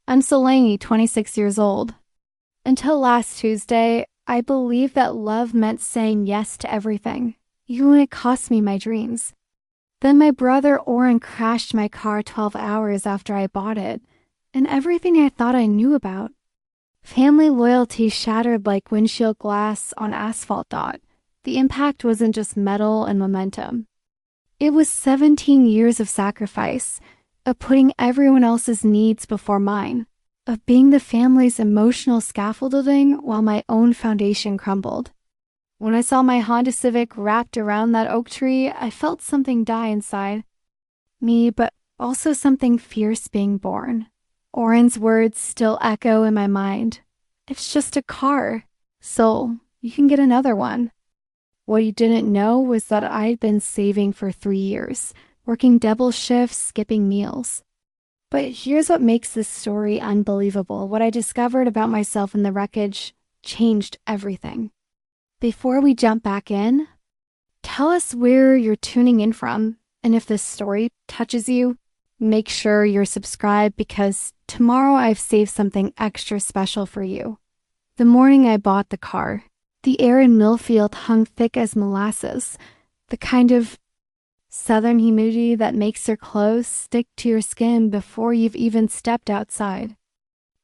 I'm Solène, 26 years old. Until last Tuesday, I believed that love meant saying yes to everything, even when it cost me my dreams. Then my brother Orrin crashed my car 12 hours after I bought it, and everything I thought I knew about. Family loyalty shattered like windshield glass on asphalt dot. The impact wasn't just metal and momentum. It was 17 years of sacrifice, of putting everyone else's needs before mine, of being the family's emotional scaffolding while my own foundation crumbled. When I saw my Honda Civic wrapped around that oak tree, I felt something die inside me, but also something fierce being born. Orrin's words still echo in my mind. It's just a car. So, you can get another one. What he didn't know was that I'd been saving for 3 years, working double shifts, skipping meals. But here's what makes this story unbelievable. What I discovered about myself in the wreckage changed everything. Before we jump back in, tell us where you're tuning in from, and if this story touches you, make sure you're subscribed because tomorrow I've saved something extra special for you. The morning I bought the car, the air in Millfield hung thick as molasses, the kind of southern humidity that makes your clothes stick to your skin before you've even stepped outside.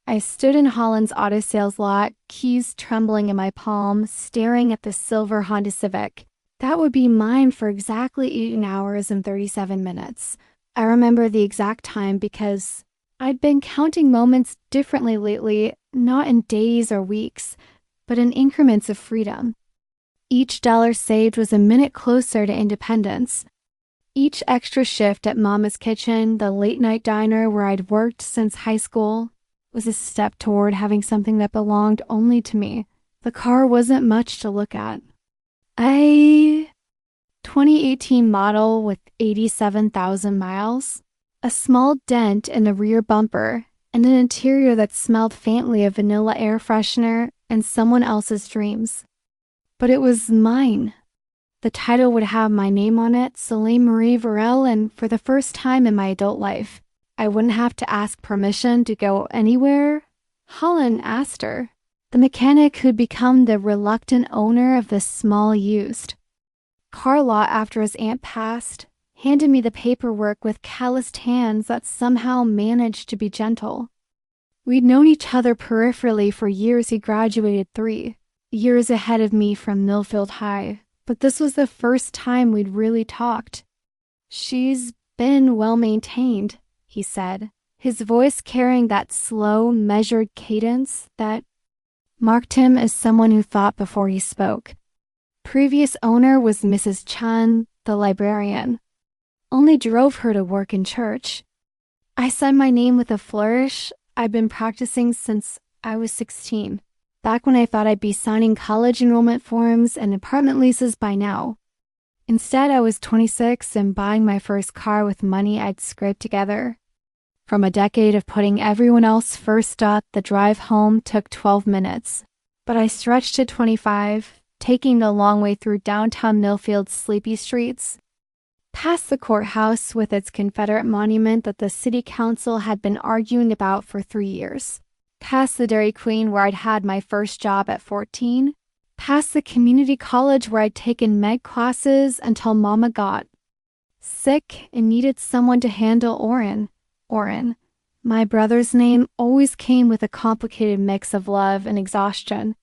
I stood in Holland's auto sales lot, keys trembling in my palm, staring at the silver Honda Civic. That would be mine for exactly 18 hours and 37 minutes. I remember the exact time because I'd been counting moments differently lately, not in days or weeks, but in increments of freedom. Each dollar saved was a minute closer to independence. Each extra shift at Mama's Kitchen, the late-night diner where I'd worked since high school, was a step toward having something that belonged only to me. The car wasn't much to look at. 2018 model with 87,000 miles, a small dent in the rear bumper, and an interior that smelled faintly of vanilla air freshener and someone else's dreams. But it was mine. The title would have my name on it, Solène Marie Varel, and for the first time in my adult life, I wouldn't have to ask permission to go anywhere. Holland asked her, the mechanic who'd become the reluctant owner of this small used car lot after his aunt passed, handed me the paperwork with calloused hands that somehow managed to be gentle. We'd known each other peripherally for years. He graduated 3 years ahead of me from Millfield High, but this was the first time we'd really talked. She's been well maintained, he said, his voice carrying that slow, measured cadence that marked him as someone who thought before he spoke. Previous owner was Mrs. Chan, the librarian. Only drove her to work in church. I said my name with a flourish. I've been practicing since I was 16, back when I thought I'd be signing college enrollment forms and apartment leases by now. Instead, I was 26 and buying my first car with money I'd scraped together. From a decade of putting everyone else first up, the drive home took 12 minutes. But I stretched to 25, taking the long way through downtown Millfield's sleepy streets, past the courthouse with its Confederate monument that the city council had been arguing about for 3 years, past the Dairy Queen where I'd had my first job at 14, past the community college where I'd taken med classes until Mama got sick and needed someone to handle Orrin. Orrin, my brother's name, always came with a complicated mix of love and exhaustion.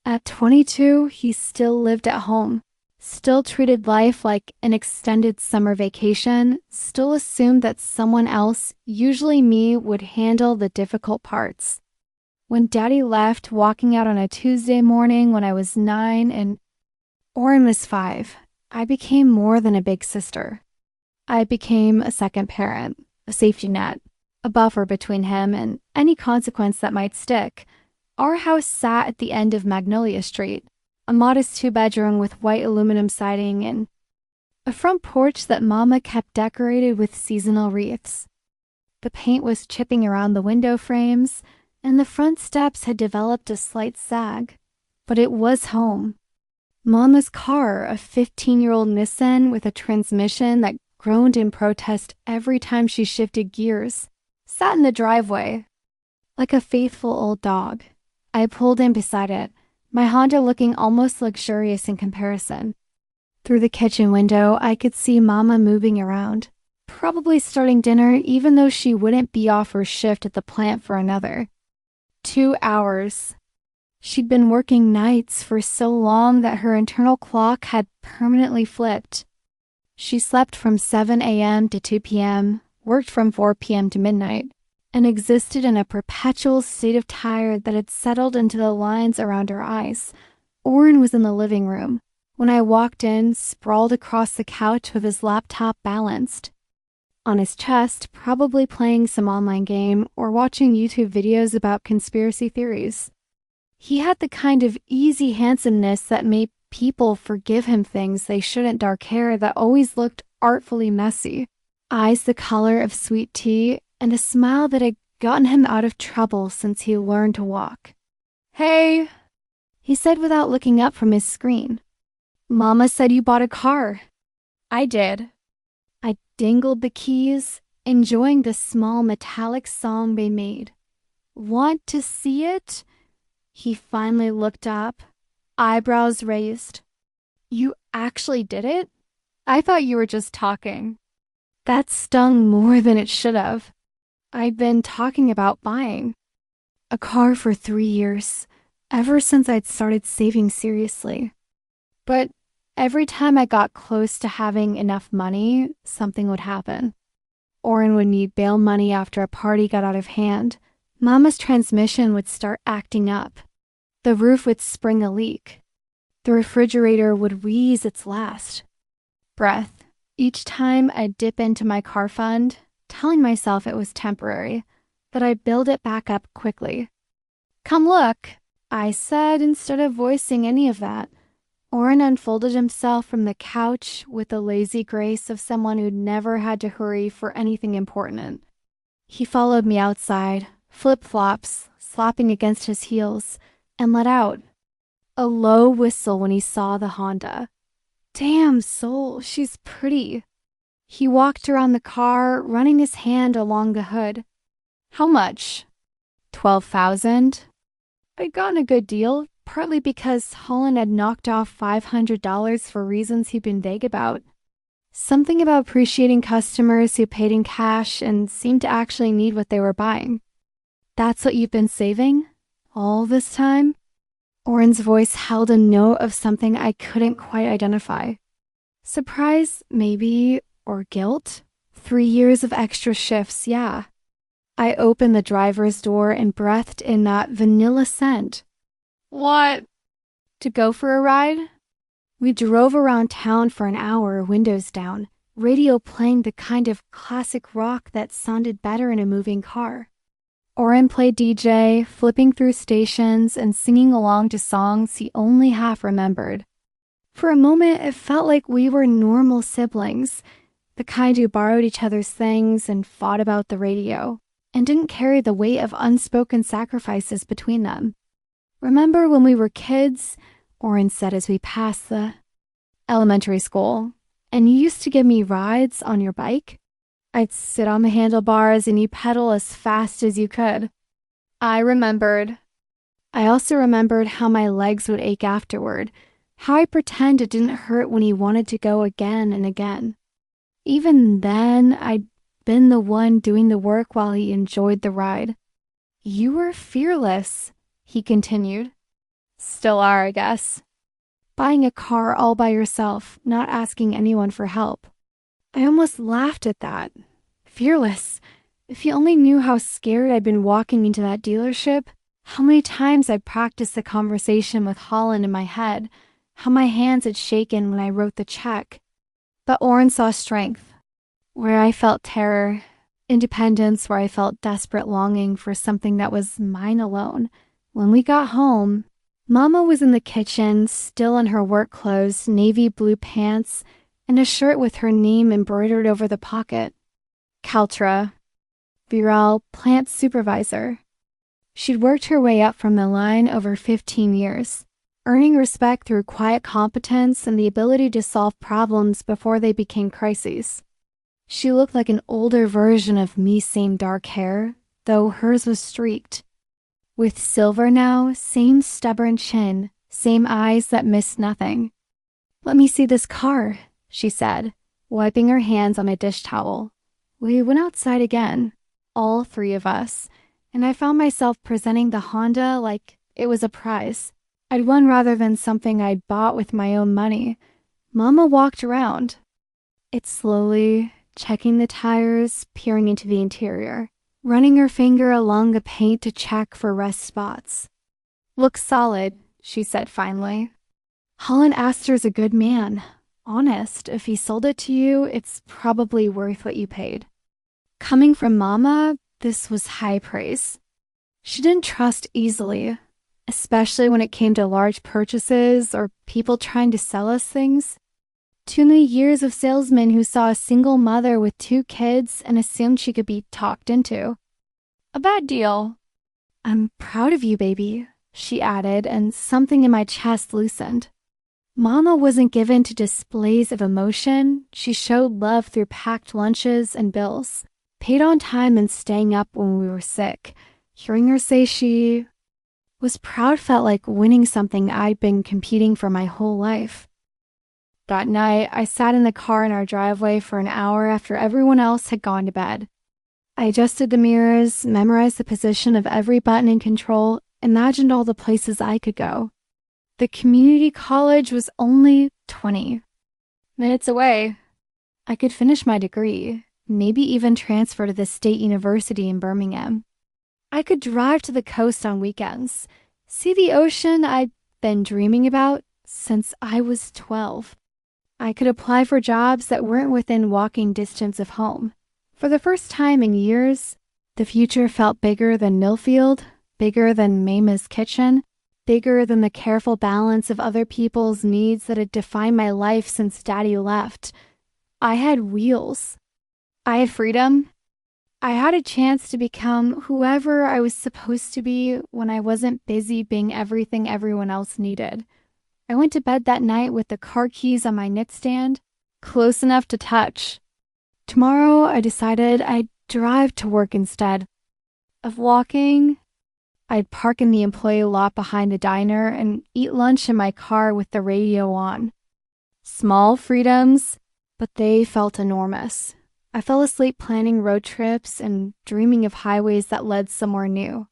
At 22, he still lived at home, still treated life like an extended summer vacation, still assumed that someone else, usually me, would handle the difficult parts. When Daddy left, walking out on a Tuesday morning when I was 9 and Orrin was 5, I became more than a big sister. I became a second parent, a safety net, a buffer between him and any consequence that might stick. Our house sat at the end of Magnolia Street, a modest 2-bedroom with white aluminum siding and a front porch that Mama kept decorated with seasonal wreaths. The paint was chipping around the window frames, and the front steps had developed a slight sag, but it was home. Mama's car, a 15-year-old Nissan with a transmission that groaned in protest every time she shifted gears, sat in the driveway. like a faithful old dog. I pulled in beside it, my Honda looking almost luxurious in comparison. Through the kitchen window, I could see Mama moving around, probably starting dinner even though she wouldn't be off her shift at the plant for another 2 hours. She'd been working nights for so long that her internal clock had permanently flipped. She slept from 7 a.m. to 2 p.m., worked from 4 p.m. to midnight, and existed in a perpetual state of tired that had settled into the lines around her eyes. Orrin was in the living room. When I walked in, sprawled across the couch with his laptop balanced on his chest, probably playing some online game or watching YouTube videos about conspiracy theories. He had the kind of easy handsomeness that made people forgive him things they shouldn't. Dark hair that always looked artfully messy, eyes the color of sweet tea, and a smile that had gotten him out of trouble since he learned to walk. "Hey," he said without looking up from his screen. "Mama said you bought a car." "I did." I dangled the keys, enjoying the small metallic song they made. "Want to see it?" He finally looked up, eyebrows raised. "You actually did it? I thought you were just talking." That stung more than it should have. I'd been talking about buying a car for 3 years, ever since I'd started saving seriously. But every time I got close to having enough money, something would happen. Orrin would need bail money after a party got out of hand. Mama's transmission would start acting up. The roof would spring a leak. The refrigerator would wheeze its last breath. Each time I'd dip into my car fund, telling myself it was temporary, that I'd build it back up quickly. "Come look," I said instead of voicing any of that. Orrin unfolded himself from the couch with the lazy grace of someone who'd never had to hurry for anything important. He followed me outside, flip-flops slapping against his heels, and let out a low whistle when he saw the Honda. "Damn, Sol, she's pretty." He walked around the car, running his hand along the hood. "How much?" $12,000. I'd gotten a good deal, partly because Holland had knocked off $500 for reasons he'd been vague about. Something about appreciating customers who paid in cash and seemed to actually need what they were buying. "That's what you've been saving? All this time?" Orrin's voice held a note of something I couldn't quite identify. Surprise, maybe, or guilt? 3 years of extra shifts, yeah. I opened the driver's door and breathed in that vanilla scent. "What? To go for a ride?" We drove around town for an hour, windows down, radio playing the kind of classic rock that sounded better in a moving car. Orrin played DJ, flipping through stations and singing along to songs he only half remembered. For a moment, it felt like we were normal siblings, the kind who borrowed each other's things and fought about the radio, and didn't carry the weight of unspoken sacrifices between them. "Remember when we were kids?" Orrin said as we passed the elementary school. "And you used to give me rides on your bike? I'd sit on the handlebars and you pedal as fast as you could." I remembered. I also remembered how my legs would ache afterward, how I pretend it didn't hurt when he wanted to go again and again. Even then, I'd been the one doing the work while he enjoyed the ride. "You were fearless," he continued. "Still are, I guess. Buying a car all by yourself, not asking anyone for help." I almost laughed at that. Fearless. If you only knew how scared I'd been walking into that dealership, how many times I'd practiced the conversation with Holland in my head, how my hands had shaken when I wrote the check. But Orrin saw strength, where I felt terror, independence where I felt desperate longing for something that was mine alone. When we got home, Mama was in the kitchen, still in her work clothes, navy blue pants, and a shirt with her name embroidered over the pocket. Caltra, Viral, plant supervisor. She'd worked her way up from the line over 15 years, earning respect through quiet competence and the ability to solve problems before they became crises. She looked like an older version of me, same dark hair, though hers was streaked. With silver now, same stubborn chin, same eyes that missed nothing. "Let me see this car," she said, wiping her hands on a dish towel. We went outside again, all three of us, and I found myself presenting the Honda like it was a prize. I'd won rather than something I'd bought with my own money. Mama walked around it slowly, checking the tires, peering into the interior, running her finger along the paint to check for rust spots. "Looks solid," she said finally. "Holland Astor's a good man. Honest, if he sold it to you, it's probably worth what you paid." Coming from Mama, this was high praise. She didn't trust easily, especially when it came to large purchases or people trying to sell us things. Too many years of salesmen who saw a single mother with 2 kids and assumed she could be talked into a bad deal. "I'm proud of you, baby," she added, and something in my chest loosened. Mama wasn't given to displays of emotion. She showed love through packed lunches and bills, paid on time and staying up when we were sick. Hearing her say she was proud felt like winning something I'd been competing for my whole life. That night, I sat in the car in our driveway for an hour after everyone else had gone to bed. I adjusted the mirrors, memorized the position of every button and control, imagined all the places I could go. The community college was only 20 minutes away. I could finish my degree, maybe even transfer to the state university in Birmingham. I could drive to the coast on weekends, see the ocean I'd been dreaming about since I was 12. I could apply for jobs that weren't within walking distance of home. For the first time in years, the future felt bigger than Millfield, bigger than Mama's kitchen, bigger than the careful balance of other people's needs that had defined my life since Daddy left. I had wheels. I had freedom. I had a chance to become whoever I was supposed to be when I wasn't busy being everything everyone else needed. I went to bed that night with the car keys on my nightstand, close enough to touch. Tomorrow, I decided I'd drive to work instead of walking. I'd park in the employee lot behind the diner and eat lunch in my car with the radio on. Small freedoms, but they felt enormous. I fell asleep planning road trips and dreaming of highways that led somewhere new.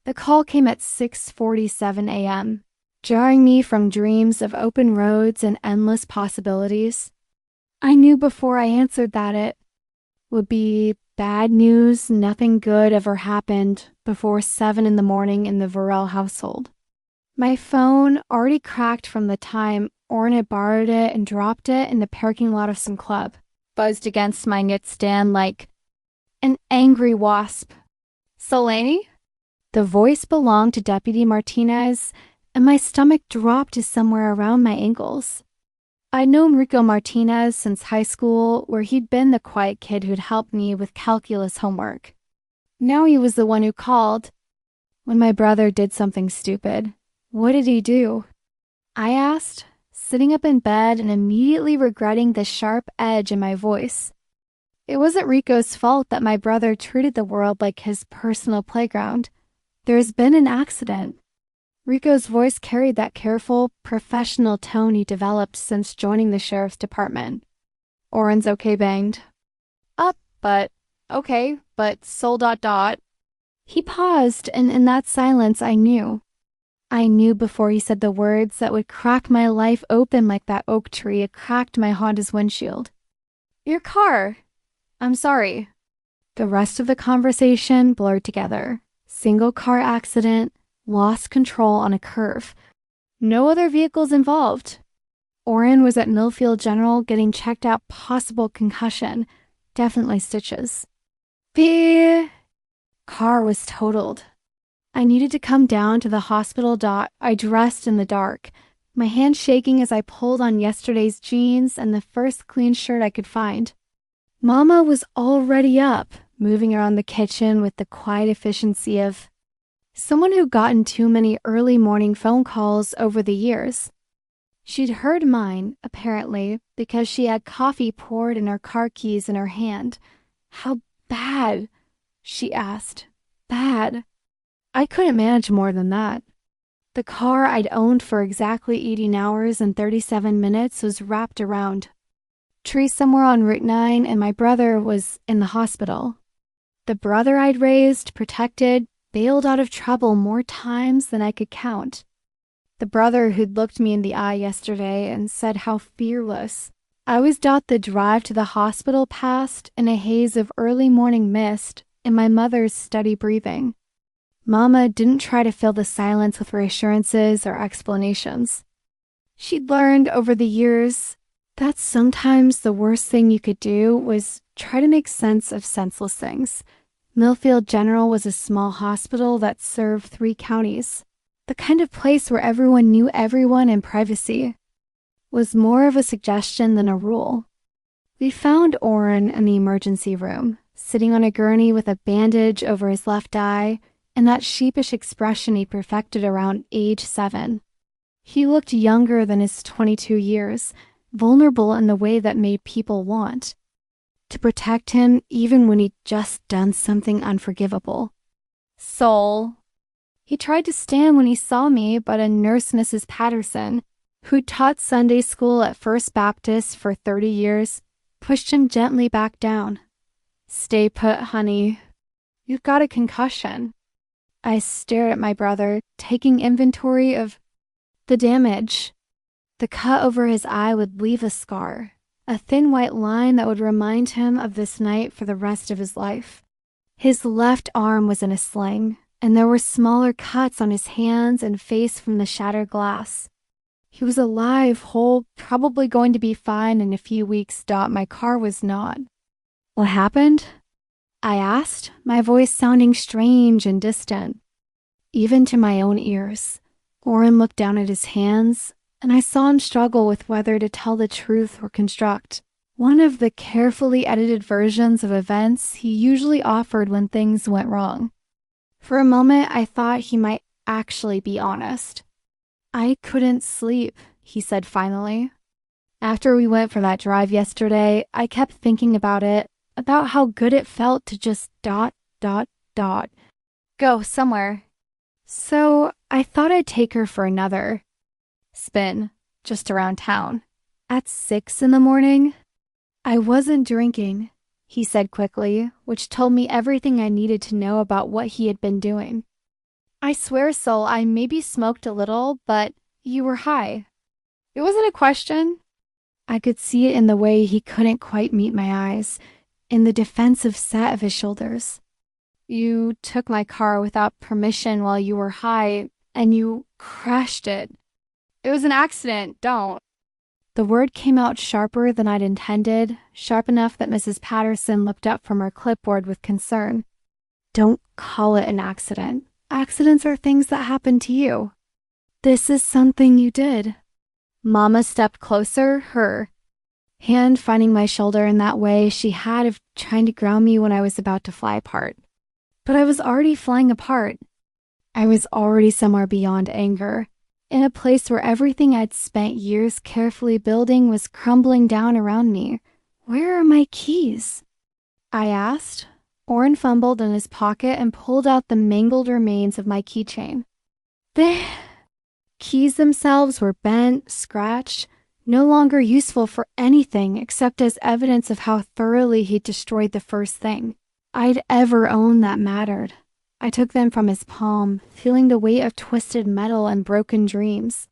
The call came at 6:47 a.m., jarring me from dreams of open roads and endless possibilities. I knew before I answered that it would be bad news. Nothing good ever happened before 7 in the morning in the Varel household. My phone, already cracked from the time Orrin had borrowed it and dropped it in the parking lot of some club, buzzed against my nightstand like an angry wasp. "Solène?" The voice belonged to Deputy Martinez, and my stomach dropped to somewhere around my ankles. I'd known Rico Martinez since high school, where he'd been the quiet kid who'd helped me with calculus homework. Now he was the one who called when my brother did something stupid. What did he do? I asked, sitting up in bed and immediately regretting the sharp edge in my voice. It wasn't Rico's fault that my brother treated the world like his personal playground. There's been an accident. Rico's voice carried that careful, professional tone he developed since joining the sheriff's department. "Orrin's okay banged." "Up, but okay, but soul ... He paused, and in that silence I knew. I knew before he said the words that would crack my life open like that oak tree had cracked my Honda's windshield. "Your car. I'm sorry." The rest of the conversation blurred together. Single car accident, lost control on a curve. No other vehicles involved. Orrin was at Millfield General getting checked out, possible concussion, definitely stitches. The car was totaled. I needed to come down to the hospital. I dressed in the dark, my hand shaking as I pulled on yesterday's jeans and the first clean shirt I could find. Mama was already up, moving around the kitchen with the quiet efficiency of someone who'd gotten too many early morning phone calls over the years. She'd heard mine, apparently, because she had coffee poured and her car keys in her hand. "How bad?" she asked. "Bad?" I couldn't manage more than that. The car I'd owned for exactly 18 hours and 37 minutes was wrapped around tree somewhere on Route 9, and my brother was in the hospital. The brother I'd raised, protected, bailed out of trouble more times than I could count. The brother who'd looked me in the eye yesterday and said how fearless. I always doubt the drive to the hospital passed in a haze of early morning mist and my mother's steady breathing. Mama didn't try to fill the silence with reassurances or explanations. She'd learned over the years that sometimes the worst thing you could do was try to make sense of senseless things. Millfield General was a small hospital that served 3 counties. The kind of place where everyone knew everyone in privacy was more of a suggestion than a rule. We found Orrin in the emergency room, sitting on a gurney with a bandage over his left eye and that sheepish expression he perfected around age 7. He looked younger than his 22 years, vulnerable in the way that made people want to protect him even when he'd just done something unforgivable. Soul. He tried to stand when he saw me, but a nurse, Mrs. Patterson, who taught Sunday school at First Baptist for 30 years, pushed him gently back down. Stay put, honey. You've got a concussion. I stared at my brother, taking inventory of the damage. The cut over his eye would leave a scar, a thin white line that would remind him of this night for the rest of his life. His left arm was in a sling, and there were smaller cuts on his hands and face from the shattered glass. He was alive, whole, probably going to be fine in a few weeks. My car was not. What happened? I asked, my voice sounding strange and distant, even to my own ears. Orrin looked down at his hands, and I saw him struggle with whether to tell the truth or construct one of the carefully edited versions of events he usually offered when things went wrong. For a moment, I thought he might actually be honest. I couldn't sleep, he said finally. After we went for that drive yesterday, I kept thinking about it, about how good it felt to just ... go somewhere. So I thought I'd take her for another spin, just around town. At 6 in the morning? I wasn't drinking, he said quickly, which told me everything I needed to know about what he had been doing. I swear, Sol, I maybe smoked a little, but you were high. It wasn't a question. I could see it in the way he couldn't quite meet my eyes, in the defensive set of his shoulders. You took my car without permission while you were high, and you crashed it. It was an accident, don't. The word came out sharper than I'd intended, sharp enough that Mrs. Patterson looked up from her clipboard with concern. Don't call it an accident. Accidents are things that happen to you. This is something you did. Mama stepped closer, her hand finding my shoulder in that way she had of trying to ground me when I was about to fly apart. But I was already flying apart. I was already somewhere beyond anger, in a place where everything I'd spent years carefully building was crumbling down around me. Where are my keys? I asked. Orrin fumbled in his pocket and pulled out the mangled remains of my keychain. The keys themselves were bent, scratched, no longer useful for anything except as evidence of how thoroughly he'd destroyed the first thing I'd ever owned that mattered. I took them from his palm, feeling the weight of twisted metal and broken dreams.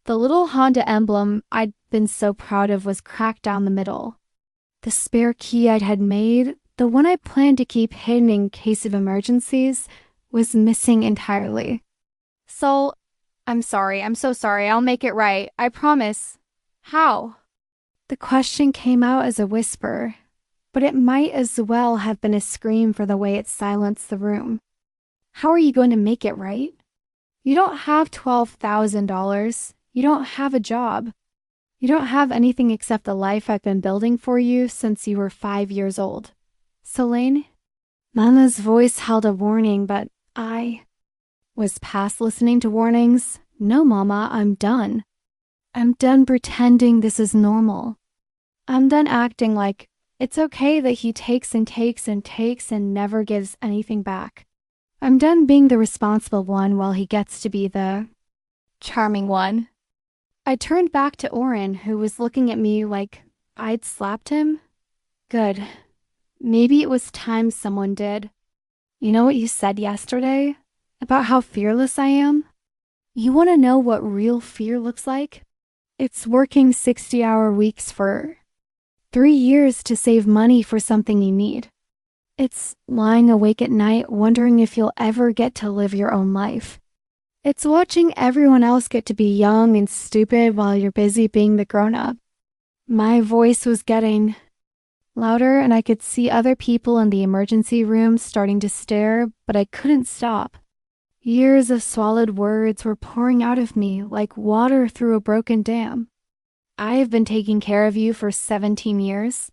The little Honda emblem I'd been so proud of was cracked down the middle. The spare key I'd had made, the one I planned to keep hidden in case of emergencies, was missing entirely. Sol, I'm sorry. I'm so sorry. I'll make it right. I promise. How? The question came out as a whisper, but it might as well have been a scream for the way it silenced the room. How are you going to make it right? You don't have $12,000. You don't have a job. You don't have anything except the life I've been building for you since you were 5 years old. Solène? Mama's voice held a warning, but I was past listening to warnings. No, Mama, I'm done. I'm done pretending this is normal. I'm done acting like it's okay that he takes and takes and takes and never gives anything back. I'm done being the responsible one while he gets to be the charming one. I turned back to Orrin, who was looking at me like I'd slapped him. Good. Maybe it was time someone did. You know what you said yesterday? About how fearless I am? You want to know what real fear looks like? It's working 60-hour weeks for 3 years to save money for something you need. It's lying awake at night wondering if you'll ever get to live your own life. It's watching everyone else get to be young and stupid while you're busy being the grown-up. My voice was getting louder and I could see other people in the emergency room starting to stare, but I couldn't stop. Years of swallowed words were pouring out of me like water through a broken dam. I have been taking care of you for 17 years.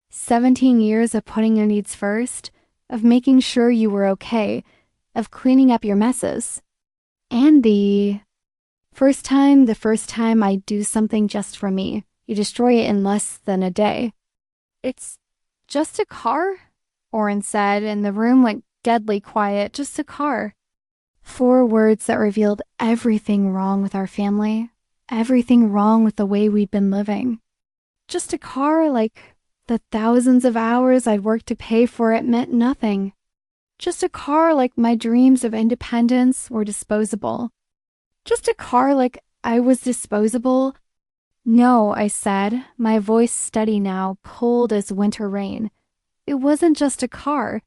17 years of putting your needs first, of making sure you were okay, of cleaning up your messes. And the first time I do something just for me, you destroy it in less than a day. It's just a car, Orrin said, and the room went deadly quiet. Just a car. 4 words that revealed everything wrong with our family, everything wrong with the way we'd been living. Just a car, like the thousands of hours I'd worked to pay for it meant nothing. Just a car like my dreams of independence were disposable. Just a car like I was disposable. No, I said, my voice steady now, cold as winter rain. It wasn't just a car.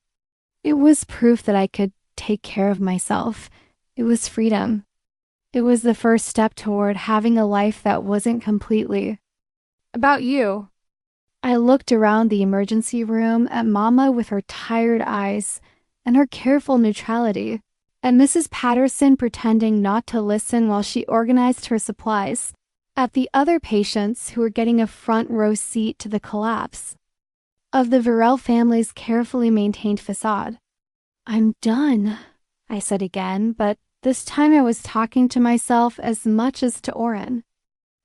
It was proof that I could take care of myself. It was freedom. It was the first step toward having a life that wasn't completely about you. I looked around the emergency room at Mama with her tired eyes and her careful neutrality, and Mrs. Patterson pretending not to listen while she organized her supplies, at the other patients who were getting a front row seat to the collapse of the Varel family's carefully maintained facade. I'm done, I said again, but this time I was talking to myself as much as to Orrin.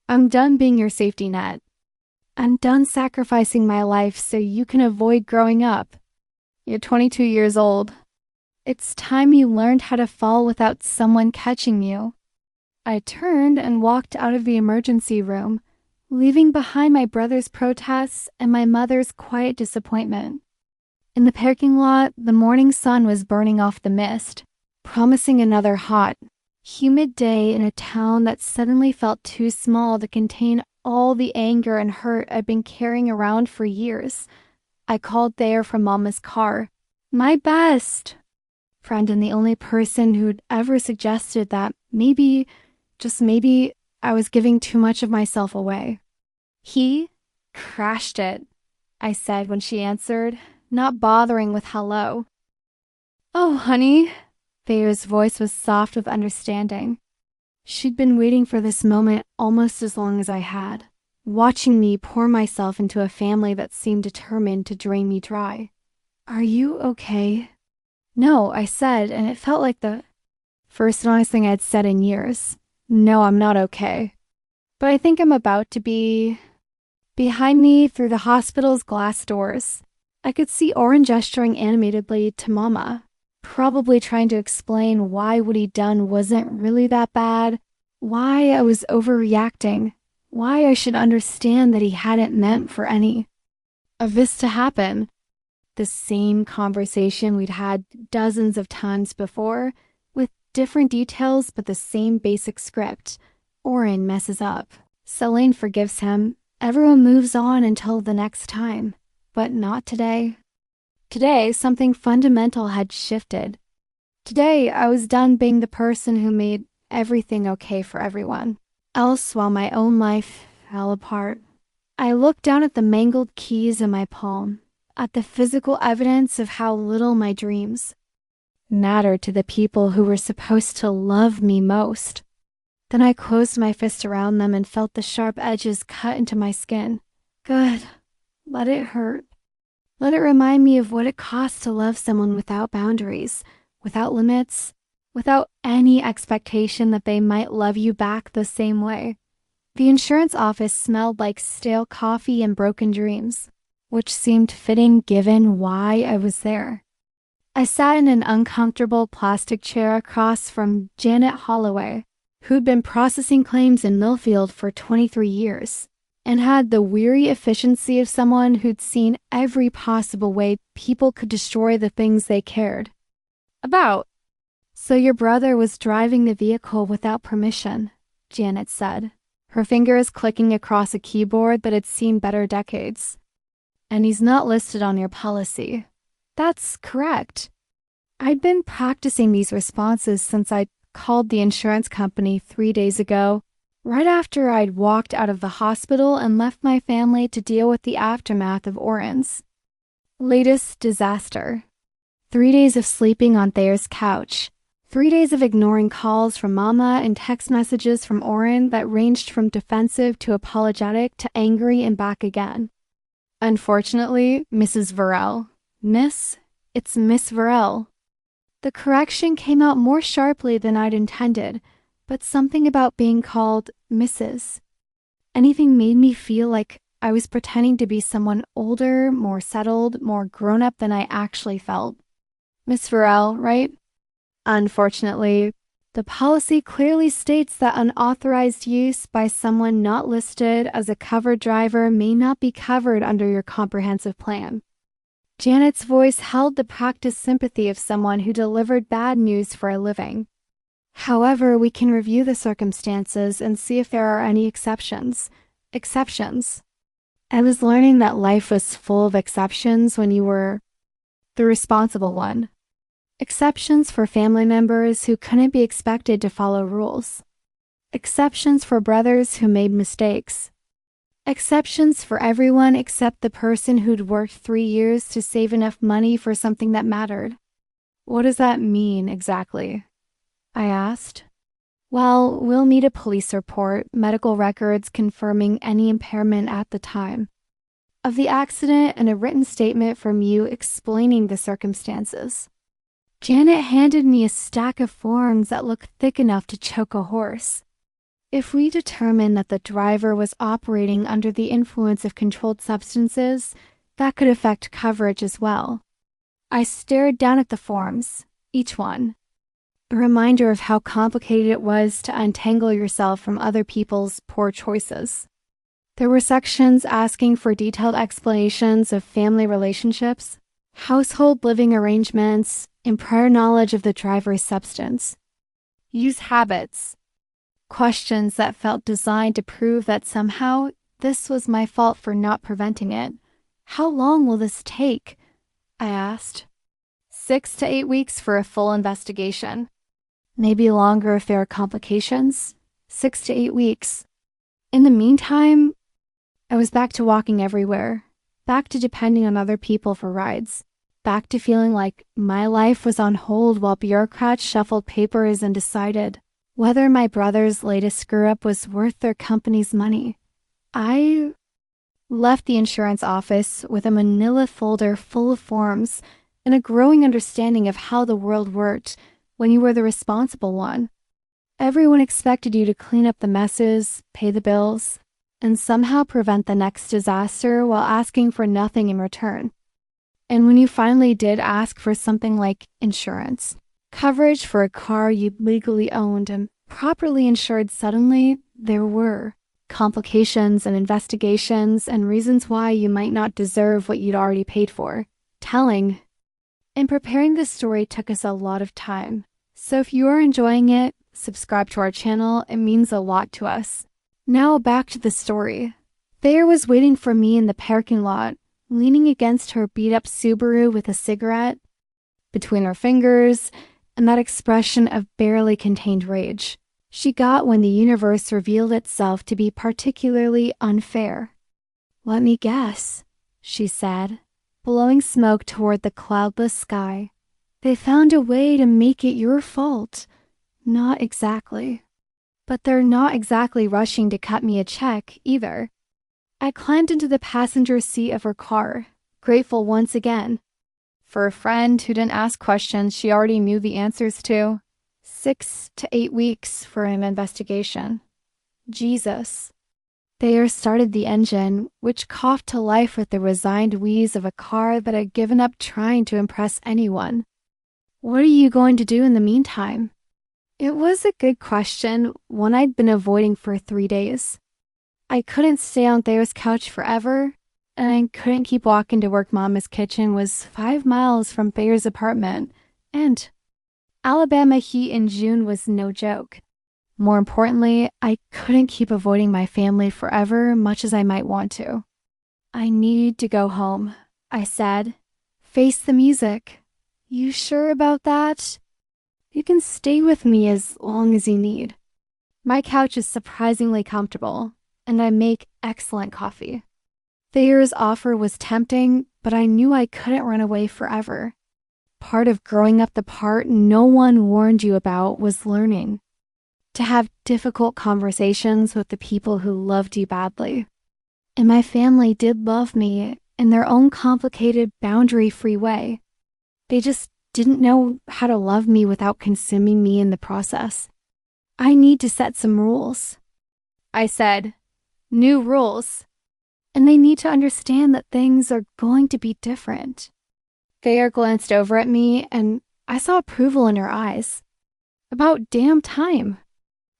I'm done being your safety net. I'm done sacrificing my life so you can avoid growing up. You're 22 years old. It's time you learned how to fall without someone catching you. I turned and walked out of the emergency room, leaving behind my brother's protests and my mother's quiet disappointment. In the parking lot, the morning sun was burning off the mist, promising another hot, humid day in a town that suddenly felt too small to contain all the anger and hurt I'd been carrying around for years. I called Thayer from Mama's car. My best friend and the only person who'd ever suggested that maybe, just maybe, I was giving too much of myself away. He crashed it, I said when she answered, not bothering with hello. Oh, honey. Thayer's voice was soft with understanding. She'd been waiting for this moment almost as long as I had, watching me pour myself into a family that seemed determined to drain me dry. Are you okay? No, I said, and it felt like the first honest thing I'd said in years. No, I'm not okay. But I think I'm about to be. Behind me, through the hospital's glass doors, I could see Orrin gesturing animatedly to Mama, probably trying to explain why what he'd done wasn't really that bad, why I was overreacting, why I should understand that he hadn't meant for any of this to happen. The same conversation we'd had dozens of times before, with different details but the same basic script. Orrin messes up. Solène forgives him. Everyone moves on until the next time. But not today. Today, something fundamental had shifted. Today, I was done being the person who made everything okay for everyone else while my own life fell apart. I looked down at the mangled keys in my palm, at the physical evidence of how little my dreams mattered to the people who were supposed to love me most. Then I closed my fist around them and felt the sharp edges cut into my skin. Good. Let it hurt. Let it remind me of what it costs to love someone without boundaries, without limits, without any expectation that they might love you back the same way. The insurance office smelled like stale coffee and broken dreams, which seemed fitting given why I was there. I sat in an uncomfortable plastic chair across from Janet Holloway, who'd been processing claims in Millfield for 23 years and had the weary efficiency of someone who'd seen every possible way people could destroy the things they cared about. "So your brother was driving the vehicle without permission," Janet said, her fingers clicking across a keyboard that had seen better decades. "And he's not listed on your policy." "That's correct." I'd been practicing these responses since I'd called the insurance company 3 days ago, right after I'd walked out of the hospital and left my family to deal with the aftermath of Orrin's latest disaster. 3 days of sleeping on Thayer's couch. 3 days of ignoring calls from Mama and text messages from Orrin that ranged from defensive to apologetic to angry and back again. "Unfortunately, Mrs. Varell." "Miss? It's Miss Varell." The correction came out more sharply than I'd intended, but something about being called Mrs. anything made me feel like I was pretending to be someone older, more settled, more grown-up than I actually felt. "Miss Varell, right?" "Unfortunately, the policy clearly states that unauthorized use by someone not listed as a covered driver may not be covered under your comprehensive plan." Janet's voice held the practiced sympathy of someone who delivered bad news for a living. "However, we can review the circumstances and see if there are any exceptions." Exceptions. I was learning that life was full of exceptions when you were the responsible one. Exceptions for family members who couldn't be expected to follow rules. Exceptions for brothers who made mistakes. Exceptions for everyone except the person who'd worked 3 years to save enough money for something that mattered. "What does that mean exactly?" I asked. "Well, we'll need a police report, medical records confirming any impairment at the time of the accident, and a written statement from you explaining the circumstances." Janet handed me a stack of forms that looked thick enough to choke a horse. "If we determine that the driver was operating under the influence of controlled substances, that could affect coverage as well." I stared down at the forms, each one. A reminder of how complicated it was to untangle yourself from other people's poor choices. There were sections asking for detailed explanations of family relationships, household living arrangements, and prior knowledge of the driver's substance use habits. Questions that felt designed to prove that somehow this was my fault for not preventing it. "How long will this take?" I asked. 6 to 8 weeks for a full investigation. Maybe longer if there are complications. 6 to 8 weeks. In the meantime, I was back to walking everywhere, back to depending on other people for rides, back to feeling like my life was on hold while bureaucrats shuffled papers and decided whether my brother's latest screw-up was worth their company's money. I left the insurance office with a manila folder full of forms and a growing understanding of how the world worked when you were the responsible one. Everyone expected you to clean up the messes, pay the bills, and somehow prevent the next disaster while asking for nothing in return. And when you finally did ask for something like insurance, coverage for a car you legally owned and properly insured, suddenly there were complications and investigations and reasons why you might not deserve what you'd already paid for. Telling and preparing this story took us a lot of time. So if you are enjoying it, subscribe to our channel. It means a lot to us. Now back to the story. Thayer was waiting for me in the parking lot, leaning against her beat-up Subaru with a cigarette between her fingers and that expression of barely contained rage she got when the universe revealed itself to be particularly unfair. "Let me guess," she said, blowing smoke toward the cloudless sky. "They found a way to make it your fault." "Not exactly. But they're not exactly rushing to cut me a check, either." I climbed into the passenger seat of her car, grateful once again for a friend who didn't ask questions she already knew the answers to. 6 to 8 weeks for an investigation. Jesus. Thayer started the engine, which coughed to life with the resigned wheeze of a car that had given up trying to impress anyone. What are you going to do in the meantime? It was a good question, one I'd been avoiding for 3 days. I couldn't stay on Theo's couch forever, and I couldn't keep walking to work. Mama's kitchen was 5 miles from Thayor's apartment, and Alabama heat in June was no joke. More importantly, I couldn't keep avoiding my family forever, much as I might want to. I need to go home, I said. Face the music. You sure about that? You can stay with me as long as you need. My couch is surprisingly comfortable, and I make excellent coffee. Thayer's offer was tempting, but I knew I couldn't run away forever. Part of growing up the part no one warned you about was learning to have difficult conversations with the people who loved you badly. And my family did love me in their own complicated, boundary-free way. They just didn't know how to love me without consuming me in the process. I need to set some rules. I said, new rules. And they need to understand that things are going to be different. Thayer glanced over at me, and I saw approval in her eyes. About damn time.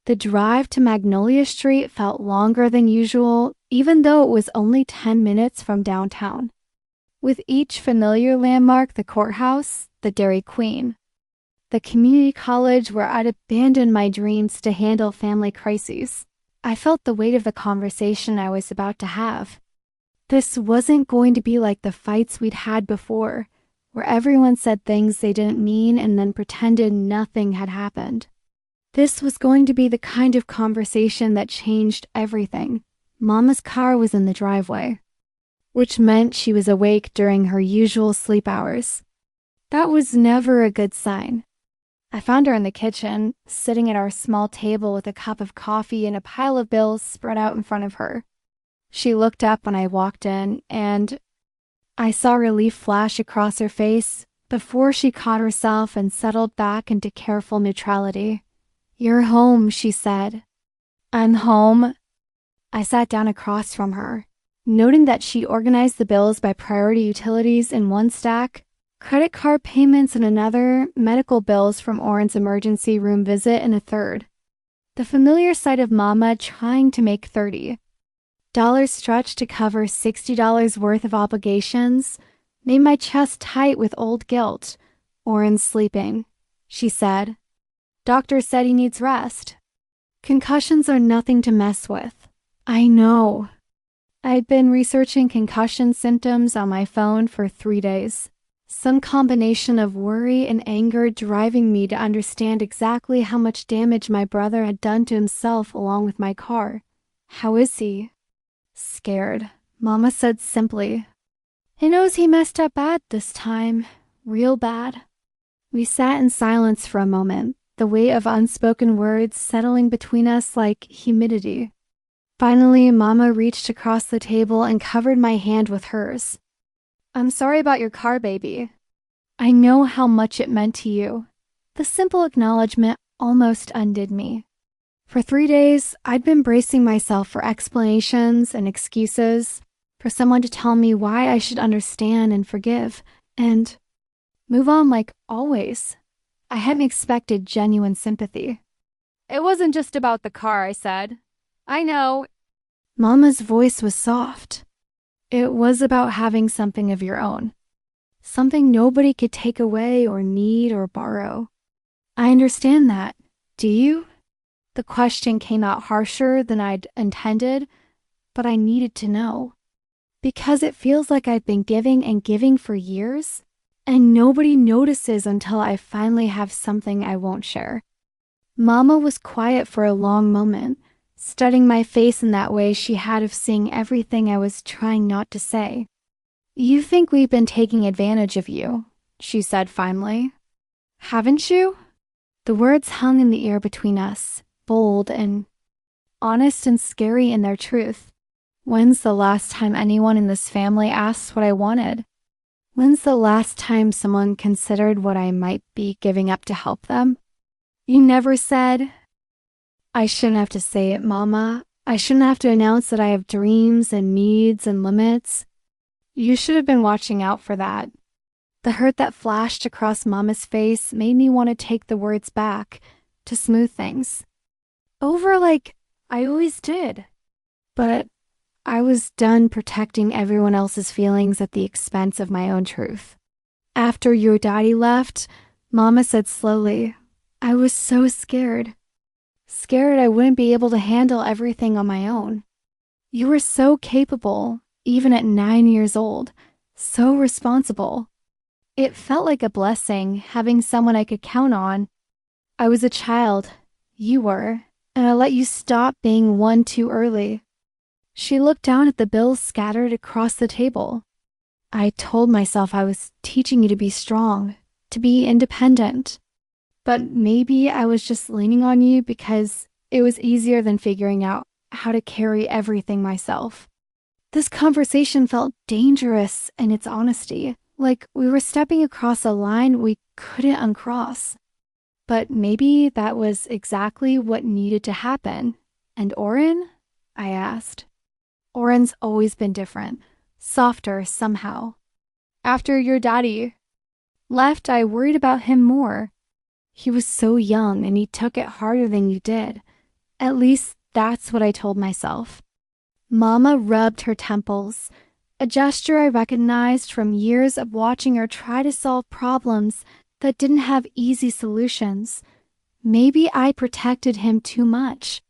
The drive to Magnolia Street felt longer than usual, even though it was only 10 minutes from downtown. With each familiar landmark, the courthouse, the Dairy Queen, the community college where I'd abandoned my dreams to handle family crises, I felt the weight of the conversation I was about to have. This wasn't going to be like the fights we'd had before, where everyone said things they didn't mean and then pretended nothing had happened. This was going to be the kind of conversation that changed everything. Mama's car was in the driveway, which meant she was awake during her usual sleep hours. That was never a good sign. I found her in the kitchen, sitting at our small table with a cup of coffee and a pile of bills spread out in front of her. She looked up when I walked in, and I saw relief flash across her face before she caught herself and settled back into careful neutrality. "You're home," she said. "I'm home." I sat down across from her, noting that she organized the bills by priority utilities in one stack, credit card payments in another, medical bills from Orrin's emergency room visit in a third. The familiar sight of Mama trying to make $30 stretched to cover $60 worth of obligations made my chest tight with old guilt. "Orrin's sleeping," she said. "Doctor said he needs rest. Concussions are nothing to mess with." I know. I'd been researching concussion symptoms on my phone for 3 days. Some combination of worry and anger driving me to understand exactly how much damage my brother had done to himself along with my car. "How is he?" "Scared," Mama said simply. "He knows he messed up bad this time. Real bad." We sat in silence for a moment, the weight of unspoken words settling between us like humidity. Finally, Mama reached across the table and covered my hand with hers. "I'm sorry about your car, baby. I know how much it meant to you." The simple acknowledgement almost undid me. For 3 days, I'd been bracing myself for explanations and excuses, for someone to tell me why I should understand and forgive, and move on like always. I hadn't expected genuine sympathy. "It wasn't just about the car," I said. "I know." Mama's voice was soft. "It was about having something of your own. Something nobody could take away or need or borrow. I understand that. Do you?" The question came out harsher than I'd intended, but I needed to know. Because it feels like I've been giving and giving for years, and nobody notices until I finally have something I won't share. Mama was quiet for a long moment, studying my face in that way she had of seeing everything I was trying not to say. "You think we've been taking advantage of you," she said finally. "Haven't you?" The words hung in the air between us, bold and honest and scary in their truth. When's the last time anyone in this family asked what I wanted? When's the last time someone considered what I might be giving up to help them? You never said, "I shouldn't have to say it, Mama. I shouldn't have to announce that I have dreams and needs and limits." You should have been watching out for that. The hurt that flashed across Mama's face made me want to take the words back, to smooth things. Over like I always did. But I was done protecting everyone else's feelings at the expense of my own truth. After your daddy left, Mama said slowly, I was so scared. Scared I wouldn't be able to handle everything on my own. You were so capable, even at 9 years old, so responsible. It felt like a blessing having someone I could count on. I was a child, you were, and I let you stop being one too early. She looked down at the bills scattered across the table. I told myself I was teaching you to be strong, to be independent. But maybe I was just leaning on you because it was easier than figuring out how to carry everything myself. This conversation felt dangerous in its honesty, like we were stepping across a line we couldn't uncross. But maybe that was exactly what needed to happen. And Orrin? I asked. Orrin's always been different, softer somehow. After your daddy left, I worried about him more. He was so young and he took it harder than you did. At least that's what I told myself. Mama rubbed her temples, a gesture I recognized from years of watching her try to solve problems that didn't have easy solutions. Maybe I protected him too much.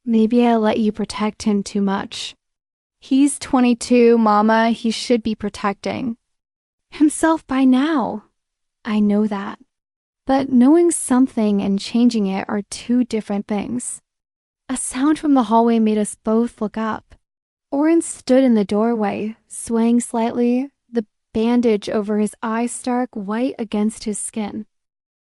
Maybe I let you protect him too much. He's 22, Mama. He should be protecting himself by now. I know that. But knowing something and changing it are two different things. A sound from the hallway made us both look up. Orrin stood in the doorway, swaying slightly, the bandage over his eyes stark white against his skin.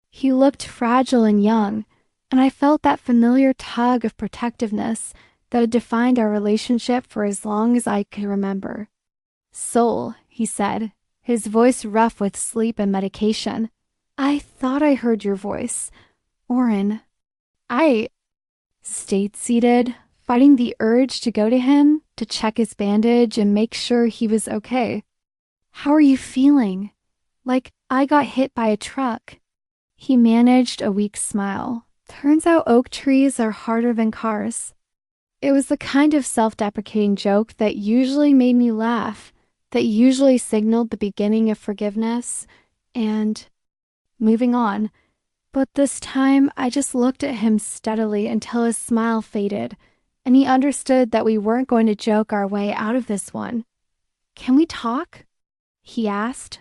He looked fragile and young, and I felt that familiar tug of protectiveness that had defined our relationship for as long as I could remember. Soul, he said, his voice rough with sleep and medication. I thought I heard your voice. Orrin. I stayed seated, fighting the urge to go to him, to check his bandage and make sure he was okay. How are you feeling? Like I got hit by a truck. He managed a weak smile. Turns out oak trees are harder than cars. It was the kind of self-deprecating joke that usually made me laugh, that usually signaled the beginning of forgiveness and moving on. But this time, I just looked at him steadily until his smile faded, and he understood that we weren't going to joke our way out of this one. Can we talk? He asked.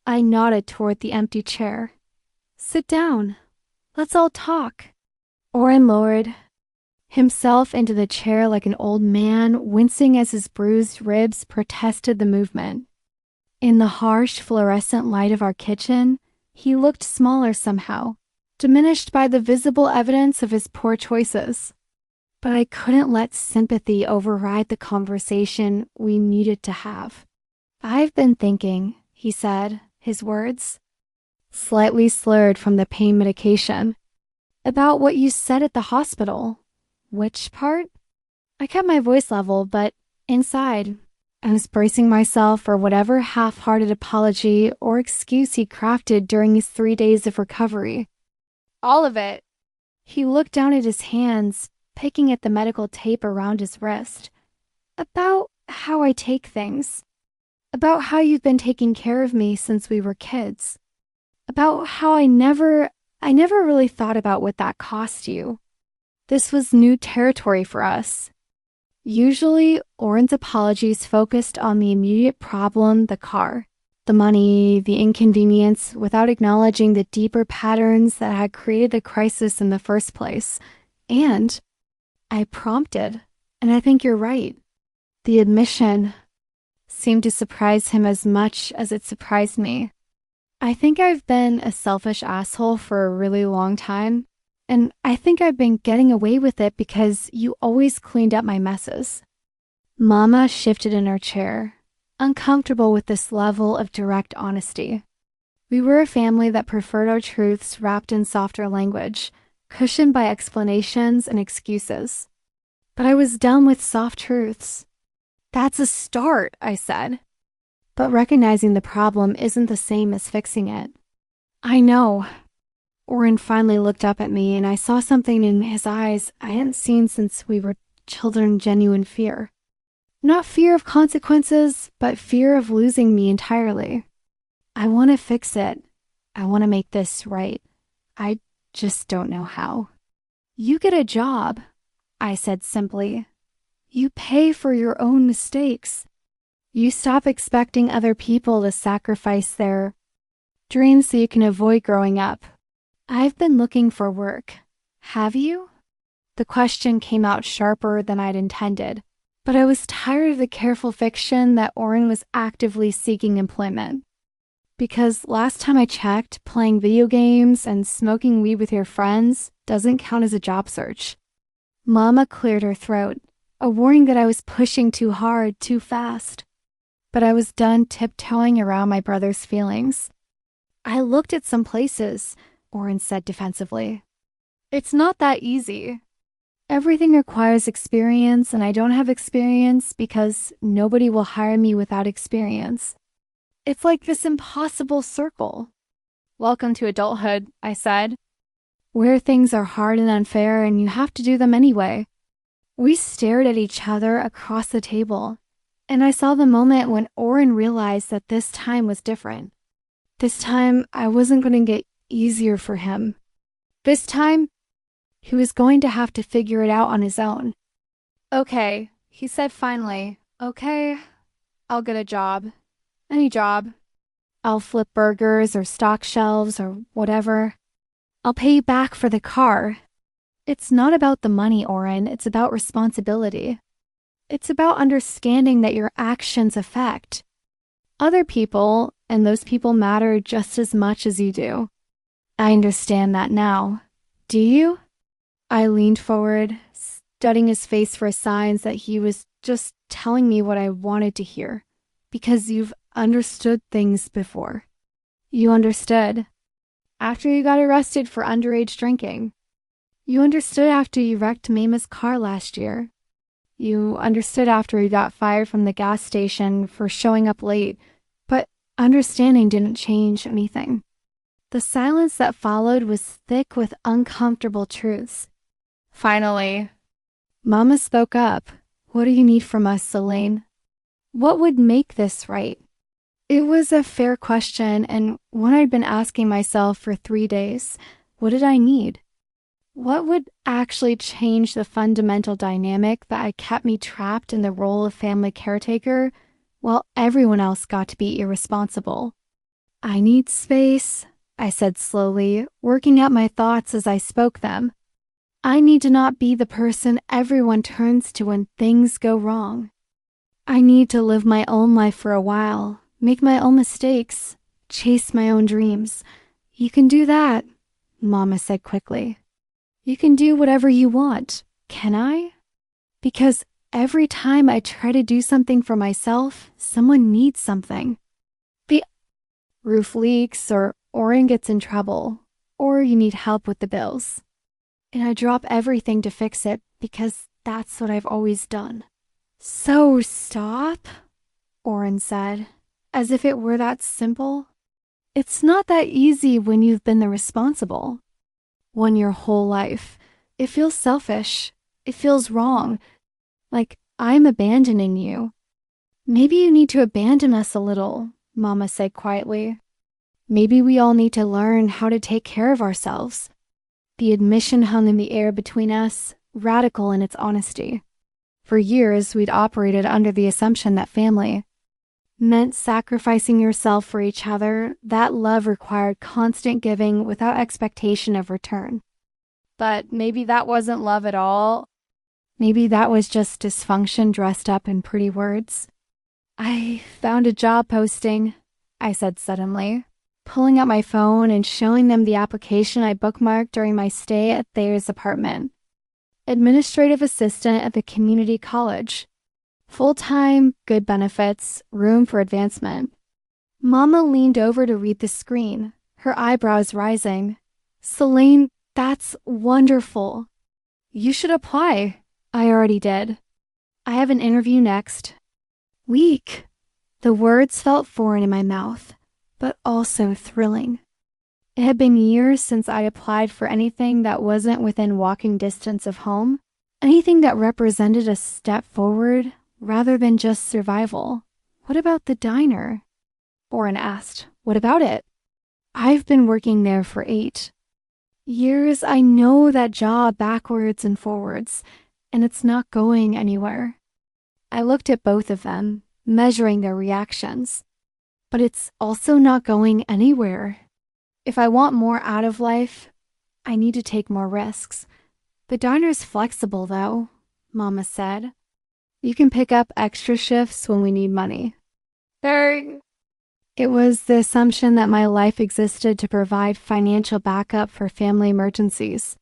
I nodded toward the empty chair. Sit down. Let's all talk. Orrin lowered himself into the chair like an old man, wincing as his bruised ribs protested the movement. In the harsh fluorescent light of our kitchen, he looked smaller somehow, diminished by the visible evidence of his poor choices. But I couldn't let sympathy override the conversation we needed to have. I've been thinking, he said, his words slightly slurred from the pain medication, about what you said at the hospital. Which part? I kept my voice level, but inside, I was bracing myself for whatever half-hearted apology or excuse he crafted during his 3 days of recovery. All of it. He looked down at his hands, picking at the medical tape around his wrist. About how I take things. About how you've been taking care of me since we were kids. About how I never really thought about what that cost you. This was new territory for us. Usually, Orrin's apologies focused on the immediate problem, the car, the money, the inconvenience, without acknowledging the deeper patterns that had created the crisis in the first place. And I prompted, and I think you're right. The admission seemed to surprise him as much as it surprised me. I think I've been a selfish asshole for a really long time, and I think I've been getting away with it because you always cleaned up my messes. Mama shifted in her chair, uncomfortable with this level of direct honesty. We were a family that preferred our truths wrapped in softer language, cushioned by explanations and excuses. But I was done with soft truths. That's a start, I said. But recognizing the problem isn't the same as fixing it. I know. Orrin finally looked up at me, and I saw something in his eyes I hadn't seen since we were children. Genuine fear. Not fear of consequences, but fear of losing me entirely. I want to fix it. I want to make this right. I just don't know how. You get a job, I said simply. You pay for your own mistakes. You stop expecting other people to sacrifice their dreams so you can avoid growing up. I've been looking for work. Have you? The question came out sharper than I'd intended, but I was tired of the careful fiction that Orrin was actively seeking employment. Because last time I checked, playing video games and smoking weed with your friends doesn't count as a job search. Mama cleared her throat, a warning that I was pushing too hard, too fast. But I was done tiptoeing around my brother's feelings. I looked at some places, Orrin said defensively. It's not that easy. Everything requires experience, and I don't have experience because nobody will hire me without experience. It's like this impossible circle. Welcome to adulthood, I said, where things are hard and unfair and you have to do them anyway. We stared at each other across the table, and I saw the moment when Orrin realized that this time was different. This time, I wasn't going to get easier for him. This time, he was going to have to figure it out on his own. Okay, he said finally. Okay, I'll get a job. Any job. I'll flip burgers or stock shelves or whatever. I'll pay you back for the car. It's not about the money, Orrin. It's about responsibility. It's about understanding that your actions affect other people, and those people matter just as much as you do. I understand that now. Do you? I leaned forward, studying his face for signs that he was just telling me what I wanted to hear. Because you've understood things before. You understood after you got arrested for underage drinking. You understood after you wrecked Mama's car last year. You understood after you got fired from the gas station for showing up late, but understanding didn't change anything. The silence that followed was thick with uncomfortable truths. Finally, Mama spoke up. What do you need from us, Solène? What would make this right? It was a fair question, and one I'd been asking myself for 3 days. What did I need? What would actually change the fundamental dynamic that had kept me trapped in the role of family caretaker while everyone else got to be irresponsible? I need space, I said slowly, working out my thoughts as I spoke them. I need to not be the person everyone turns to when things go wrong. I need to live my own life for a while, make my own mistakes, chase my own dreams. You can do that, Mama said quickly. You can do whatever you want, can I? Because every time I try to do something for myself, someone needs something. The roof leaks, or Orrin gets in trouble, or you need help with the bills. And I drop everything to fix it because that's what I've always done. So stop, Orrin said, as if it were that simple. It's not that easy when you've been the responsible one your whole life. It feels selfish. It feels wrong. Like I'm abandoning you. Maybe you need to abandon us a little, Mama said quietly. Maybe we all need to learn how to take care of ourselves. The admission hung in the air between us, radical in its honesty. For years, we'd operated under the assumption that family meant sacrificing yourself for each other, that love required constant giving without expectation of return. But maybe that wasn't love at all. Maybe that was just dysfunction dressed up in pretty words. I found a job posting, I said suddenly, pulling out my phone and showing them the application I bookmarked during my stay at Thayer's apartment. Administrative assistant at the community college. Full-time, good benefits, room for advancement. Mama leaned over to read the screen, her eyebrows rising. Solène, that's wonderful. You should apply. I already did. I have an interview next week. The words felt foreign in my mouth, but also thrilling. It had been years since I applied for anything that wasn't within walking distance of home, anything that represented a step forward rather than just survival. What about the diner? Orrin asked. What about it? I've been working there for 8 years. I know that job backwards and forwards, and it's not going anywhere. I looked at both of them, measuring their reactions. But it's also not going anywhere. If I want more out of life, I need to take more risks. The diner's flexible, though, Mama said. You can pick up extra shifts when we need money. It was the assumption that my life existed to provide financial backup for family emergencies.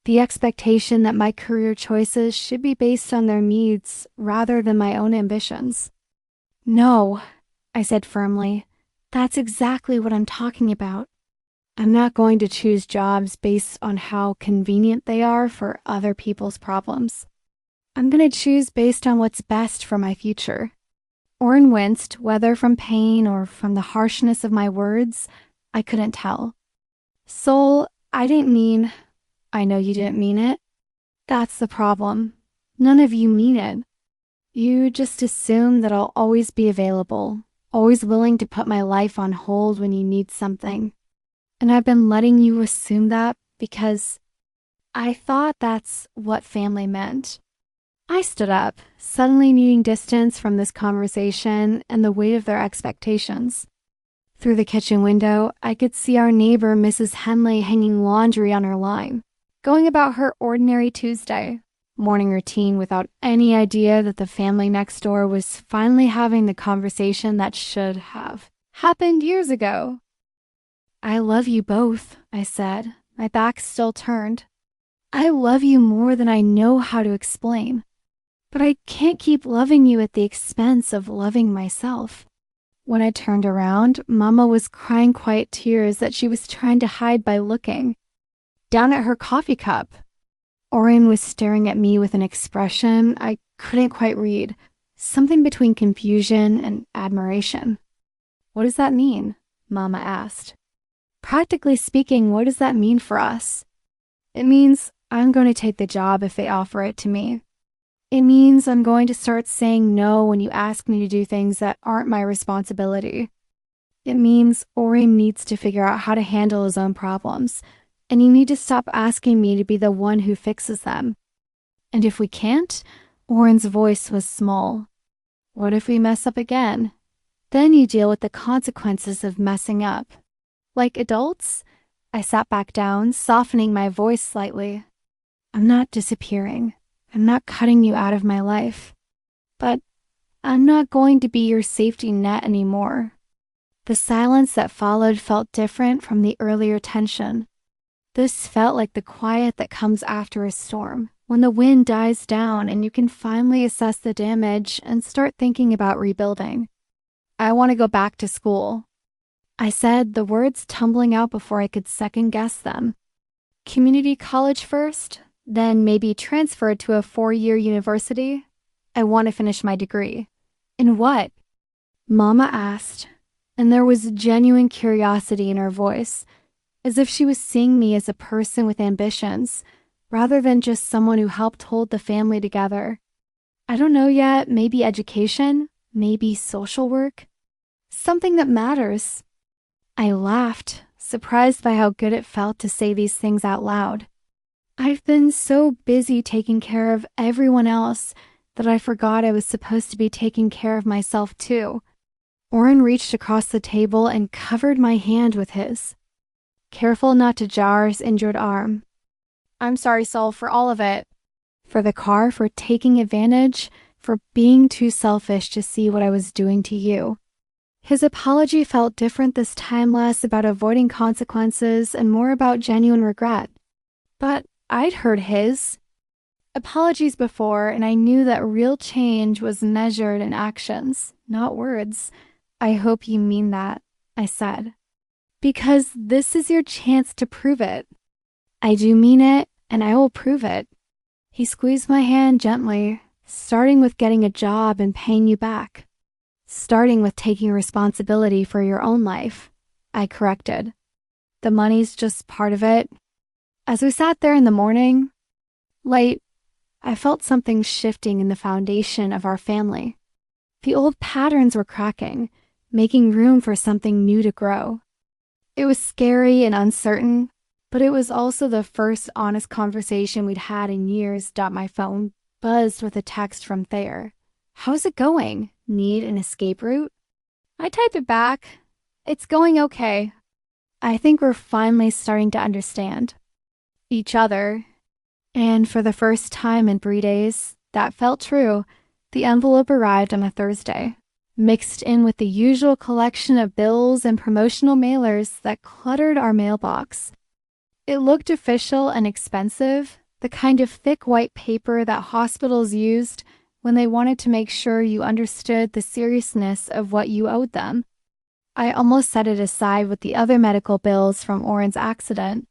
The expectation that my career choices should be based on their needs rather than my own ambitions. No, I said firmly. That's exactly what I'm talking about. I'm not going to choose jobs based on how convenient they are for other people's problems. I'm going to choose based on what's best for my future. Orrin winced, whether from pain or from the harshness of my words, I couldn't tell. Sol, I didn't mean... I know you didn't mean it. That's the problem. None of you mean it. You just assume that I'll always be available, always willing to put my life on hold when you need something. And I've been letting you assume that because I thought that's what family meant. I stood up, suddenly needing distance from this conversation and the weight of their expectations. Through the kitchen window, I could see our neighbor, Mrs. Henley, hanging laundry on her line, going about her ordinary Tuesday morning routine without any idea that the family next door was finally having the conversation that should have happened years ago. I love you both, I said, my back still turned. I love you more than I know how to explain. But I can't keep loving you at the expense of loving myself. When I turned around, Mama was crying quiet tears that she was trying to hide by looking down at her coffee cup. Orrin was staring at me with an expression I couldn't quite read, something between confusion and admiration. What does that mean? Mama asked. Practically speaking, what does that mean for us? It means I'm going to take the job if they offer it to me. It means I'm going to start saying no when you ask me to do things that aren't my responsibility. It means Orrin needs to figure out how to handle his own problems, and you need to stop asking me to be the one who fixes them. And if we can't, Orrin's voice was small. What if we mess up again? Then you deal with the consequences of messing up. Like adults? I sat back down, softening my voice slightly. I'm not disappearing. I'm not cutting you out of my life. But I'm not going to be your safety net anymore. The silence that followed felt different from the earlier tension. This felt like the quiet that comes after a storm, when the wind dies down and you can finally assess the damage and start thinking about rebuilding. I want to go back to school, I said, the words tumbling out before I could second-guess them. Community college first, then maybe transfer to a 4-year university? I want to finish my degree. In what? Mama asked, and there was genuine curiosity in her voice, as if she was seeing me as a person with ambitions, rather than just someone who helped hold the family together. I don't know yet, maybe education, maybe social work, something that matters. I laughed, surprised by how good it felt to say these things out loud. I've been so busy taking care of everyone else that I forgot I was supposed to be taking care of myself too. Orrin reached across the table and covered my hand with his, careful not to jar his injured arm. I'm sorry, Sol, for all of it. For the car, for taking advantage, for being too selfish to see what I was doing to you. His apology felt different this time, less about avoiding consequences and more about genuine regret. But I'd heard his apologies before, and I knew that real change was measured in actions, not words. I hope you mean that, I said. Because this is your chance to prove it. I do mean it, and I will prove it. He squeezed my hand gently, starting with getting a job and paying you back. starting with taking responsibility for your own life," I corrected. "The money's just part of it." As we sat there in the morning light, I felt something shifting in the foundation of our family. The old patterns were cracking, making room for something new to grow. It was scary and uncertain, but it was also the first honest conversation we'd had in years. My phone buzzed with a text from Thayer. "How's it going? Need an escape route?" I typed it back. "It's going okay. I think we're finally starting to understand each other." And for the first time in 3 days, that felt true. The envelope arrived on a Thursday, mixed in with the usual collection of bills and promotional mailers that cluttered our mailbox. It looked official and expensive, the kind of thick white paper that hospitals used when they wanted to make sure you understood the seriousness of what you owed them. I almost set it aside with the other medical bills from Orrin's accident,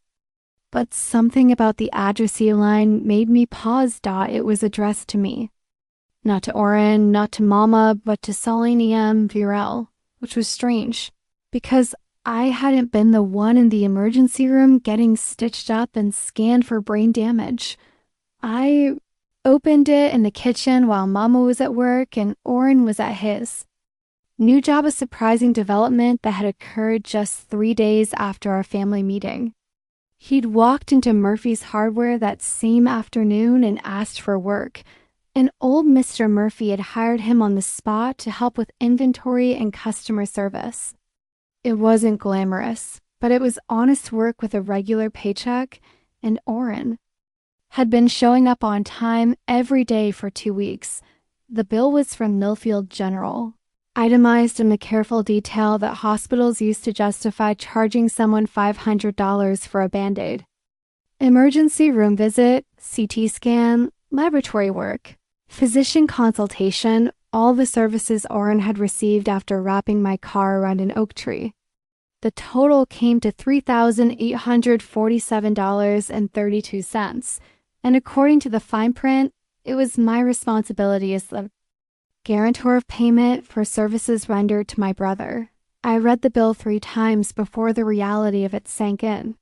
but something about the addressee line made me pause. It was addressed to me. Not to Orrin, not to Mama, but to Solène Virel, which was strange, because I hadn't been the one in the emergency room getting stitched up and scanned for brain damage. I opened it in the kitchen while Mama was at work and Orrin was at his. New job, a surprising development that had occurred just 3 days after our family meeting. He'd walked into Murphy's Hardware that same afternoon and asked for work, and old Mr. Murphy had hired him on the spot to help with inventory and customer service. It wasn't glamorous, but it was honest work with a regular paycheck, and Orrin had been showing up on time every day for 2 weeks. The bill was from Millfield General, itemized in the careful detail that hospitals used to justify charging someone $500 for a Band-Aid. Emergency room visit, CT scan, laboratory work, physician consultation, all the services Orrin had received after wrapping my car around an oak tree. The total came to $3,847.32, and according to the fine print, it was my responsibility as the guarantor of payment for services rendered to my brother. I read the bill 3 times before the reality of it sank in.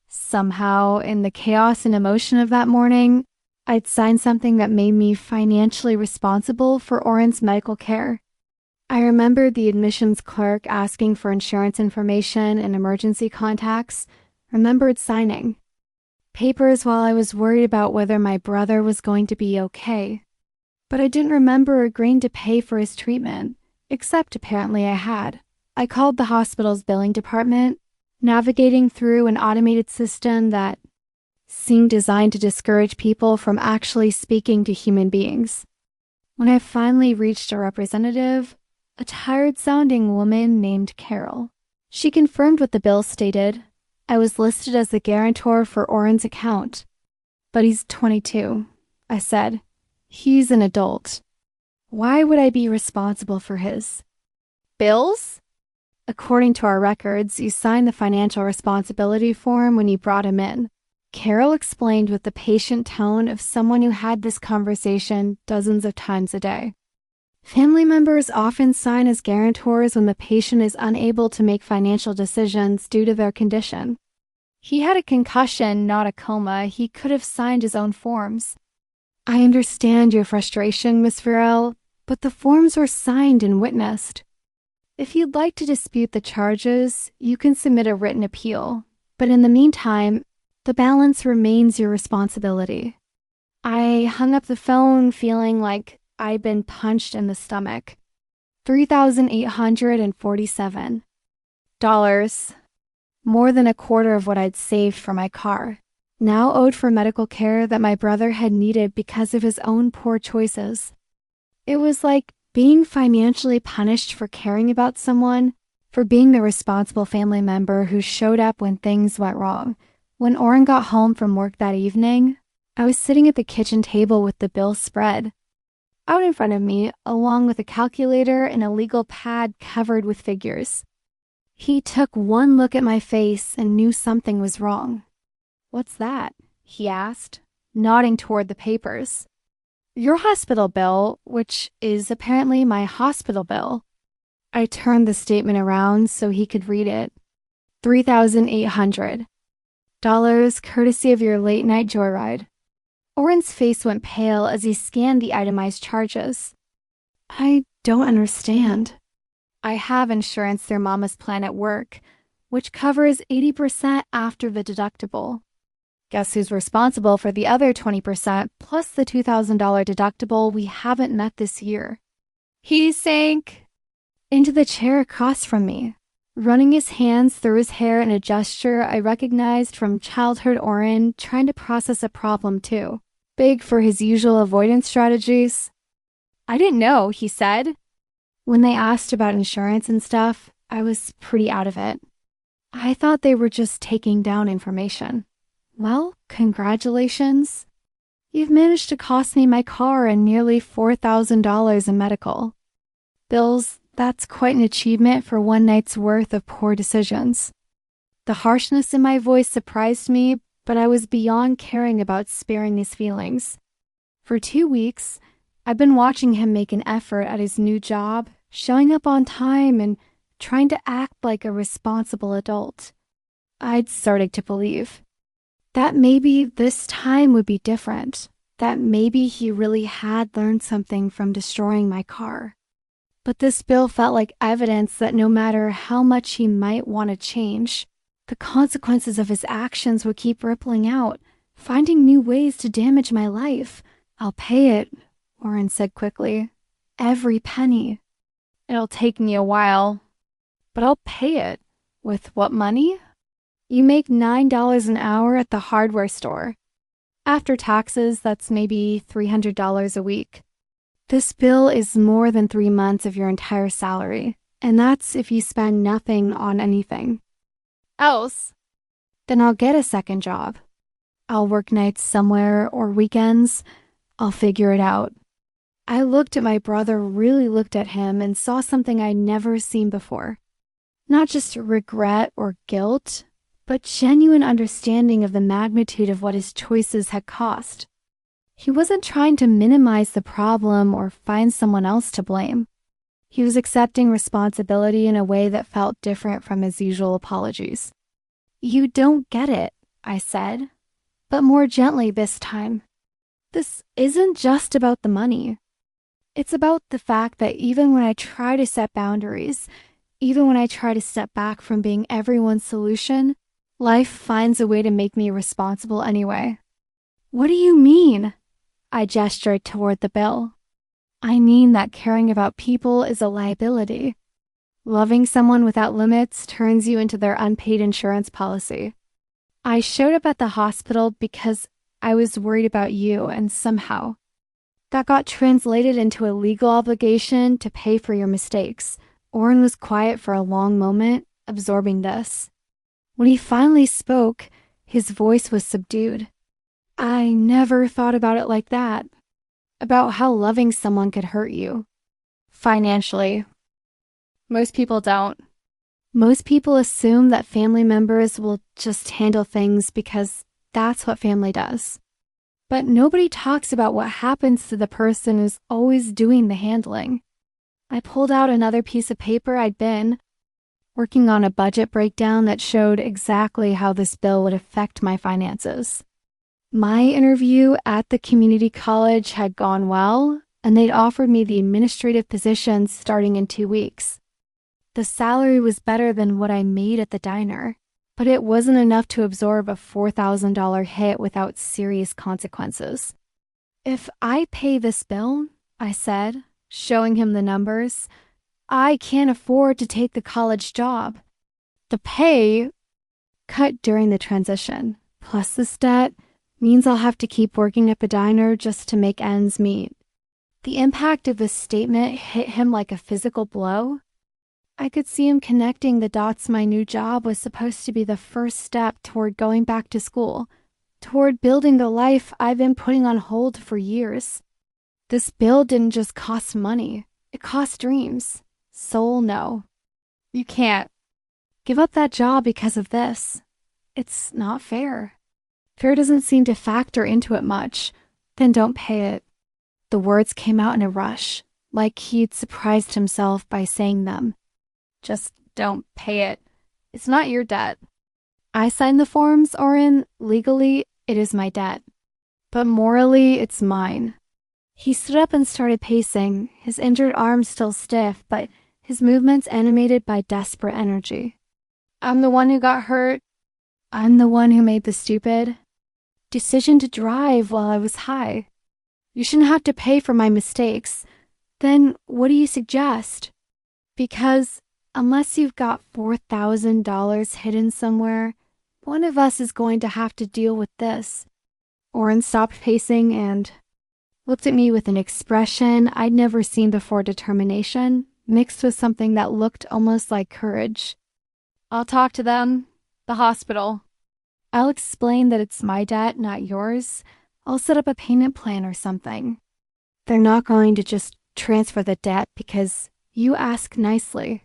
Somehow, in the chaos and emotion of that morning, I'd signed something that made me financially responsible for Orrin's medical care. I remembered the admissions clerk asking for insurance information and emergency contacts, remembered signing papers while I was worried about whether my brother was going to be okay. But I didn't remember agreeing to pay for his treatment, except apparently I had. I called the hospital's billing department, navigating through an automated system that seemed designed to discourage people from actually speaking to human beings. When I finally reached a representative, a tired-sounding woman named Carol, she confirmed what the bill stated. I was listed as the guarantor for Orrin's account. "But he's 22, I said. "He's an adult. Why would I be responsible for his bills?" "According to our records, you signed the financial responsibility form when you brought him in," Carol explained with the patient tone of someone who had this conversation dozens of times a day. "Family members often sign as guarantors when the patient is unable to make financial decisions due to their condition. He had a concussion, not a coma. He could have signed his own forms." "I understand your frustration, Miss Virel, but the forms were signed and witnessed. If you'd like to dispute the charges, you can submit a written appeal, but in the meantime, the balance remains your responsibility." I hung up the phone feeling like I'd been punched in the stomach. $3,847. More than a quarter of what I'd saved for my car, now owed for medical care that my brother had needed because of his own poor choices. It was like being financially punished for caring about someone, for being the responsible family member who showed up when things went wrong. When Orrin got home from work that evening, I was sitting at the kitchen table with the bill spread out in front of me, along with a calculator and a legal pad covered with figures. He took one look at my face and knew something was wrong. "What's that?" he asked, nodding toward the papers. "Your hospital bill, which is apparently my hospital bill." I turned the statement around so he could read it. $3,800, courtesy of your late-night joyride. Orrin's face went pale as he scanned the itemized charges. I don't understand. I have insurance through Mama's plan at work, which covers 80% after the deductible. Guess who's responsible for the other 20% plus the $2,000 deductible we haven't met this year? He sank into the chair across from me, running his hands through his hair in a gesture I recognized from childhood Orrin trying to process a problem too, big for his usual avoidance strategies. I didn't know, he said. When they asked about insurance and stuff, I was pretty out of it. I thought they were just taking down information. Well, congratulations. You've managed to cost me my car and nearly $4,000 in medical bills. That's quite an achievement for one night's worth of poor decisions. The harshness in my voice surprised me, but I was beyond caring about sparing his feelings. For 2 weeks, I've been watching him make an effort at his new job, showing up on time and trying to act like a responsible adult. I'd started to believe that maybe this time would be different, that maybe he really had learned something from destroying my car. But this bill felt like evidence that no matter how much he might want to change, the consequences of his actions would keep rippling out, finding new ways to damage my life. I'll pay it, Orrin said quickly. Every penny. It'll take me a while, but I'll pay it. With what money? You make $9 an hour at the hardware store. After taxes, that's maybe $300 a week. This bill is more than 3 months of your entire salary, and that's if you spend nothing on anything else. Then I'll get a second job. I'll work nights somewhere or weekends. I'll figure it out. I looked at my brother, really looked at him, and saw something I'd never seen before. Not just regret or guilt, but genuine understanding of the magnitude of what his choices had cost. He wasn't trying to minimize the problem or find someone else to blame. He was accepting responsibility in a way that felt different from his usual apologies. You don't get it, I said, but more gently this time. This isn't just about the money. It's about the fact that even when I try to set boundaries, even when I try to step back from being everyone's solution, life finds a way to make me responsible anyway. What do you mean? I gestured toward the bill. I mean that caring about people is a liability. Loving someone without limits turns you into their unpaid insurance policy. I showed up at the hospital because I was worried about you, and somehow that got translated into a legal obligation to pay for your mistakes. Orrin was quiet for a long moment, absorbing this. When he finally spoke, his voice was subdued. I never thought about it like that. About how loving someone could hurt you. Financially. Most people don't. Most people assume that family members will just handle things because that's what family does. But nobody talks about what happens to the person who's always doing the handling. I pulled out another piece of paper I'd been working on, a budget breakdown that showed exactly how this bill would affect my finances. My interview at the community college had gone well, and they'd offered me the administrative position starting in 2 weeks. The salary was better than what I made at the diner, but it wasn't enough to absorb a $4,000 hit without serious consequences. If I pay this bill, I said, showing him the numbers, I can't afford to take the college job. The pay cut during the transition, plus this debt, means I'll have to keep working at the diner just to make ends meet. The impact of this statement hit him like a physical blow. I could see him connecting the dots. My new job was supposed to be the first step toward going back to school, toward building the life I've been putting on hold for years. This bill didn't just cost money, it cost dreams. Soul, no. You can't give up that job because of this. It's not fair. Fair doesn't seem to factor into it much. Then don't pay it. The words came out in a rush, like he'd surprised himself by saying them. Just don't pay it. It's not your debt. I signed the forms, Orrin. Legally, it is my debt. But morally, it's mine. He stood up and started pacing, his injured arm still stiff, but his movements animated by desperate energy. I'm the one who got hurt. I'm the one who made the stupid decision to drive while I was high. You shouldn't have to pay for my mistakes. Then what do you suggest? Because unless you've got $4,000 hidden somewhere, one of us is going to have to deal with this. Orrin stopped pacing and looked at me with an expression I'd never seen before, determination, mixed with something that looked almost like courage. I'll talk to them. The hospital. I'll explain that it's my debt, not yours. I'll set up a payment plan or something. They're not going to just transfer the debt because you ask nicely.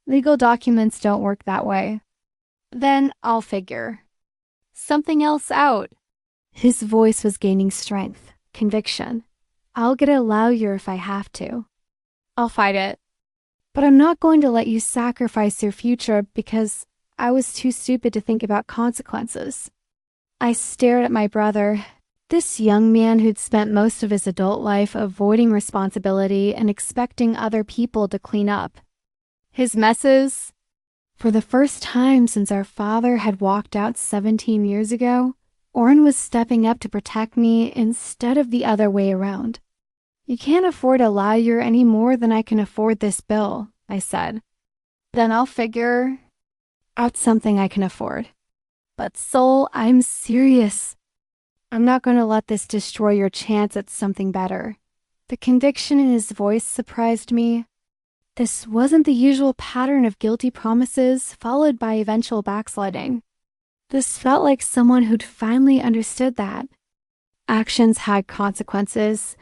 Legal documents don't work that way. Then I'll figure something else out. His voice was gaining strength, conviction. I'll get a lawyer if I have to. I'll fight it. But I'm not going to let you sacrifice your future because I was too stupid to think about consequences. I stared at my brother, this young man who'd spent most of his adult life avoiding responsibility and expecting other people to clean up. His messes. For the first time since our father had walked out 17 years ago, Orrin was stepping up to protect me instead of the other way around. You can't afford a lawyer any more than I can afford this bill, I said. Then I'll figure out something I can afford. But Sol, I'm serious. I'm not going to let this destroy your chance at something better. The conviction in his voice surprised me. This wasn't the usual pattern of guilty promises followed by eventual backsliding. This felt like someone who'd finally understood that actions had consequences,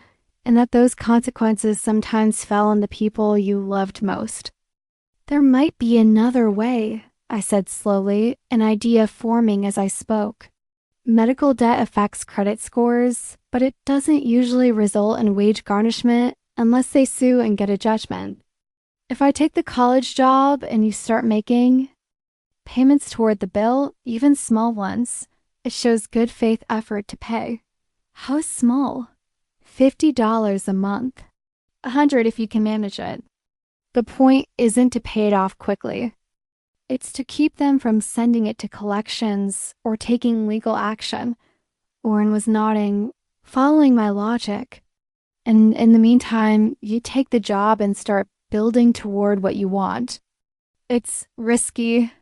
and that those consequences sometimes fell on the people you loved most. There might be another way, I said slowly, an idea forming as I spoke. Medical debt affects credit scores, but it doesn't usually result in wage garnishment unless they sue and get a judgment. If I take the college job and you start making payments toward the bill, even small ones, it shows good faith effort to pay. How small? $50 a month. $100 if you can manage it. The point isn't to pay it off quickly. It's to keep them from sending it to collections or taking legal action. Orrin was nodding, following my logic. And in the meantime, you take the job and start building toward what you want. It's risky.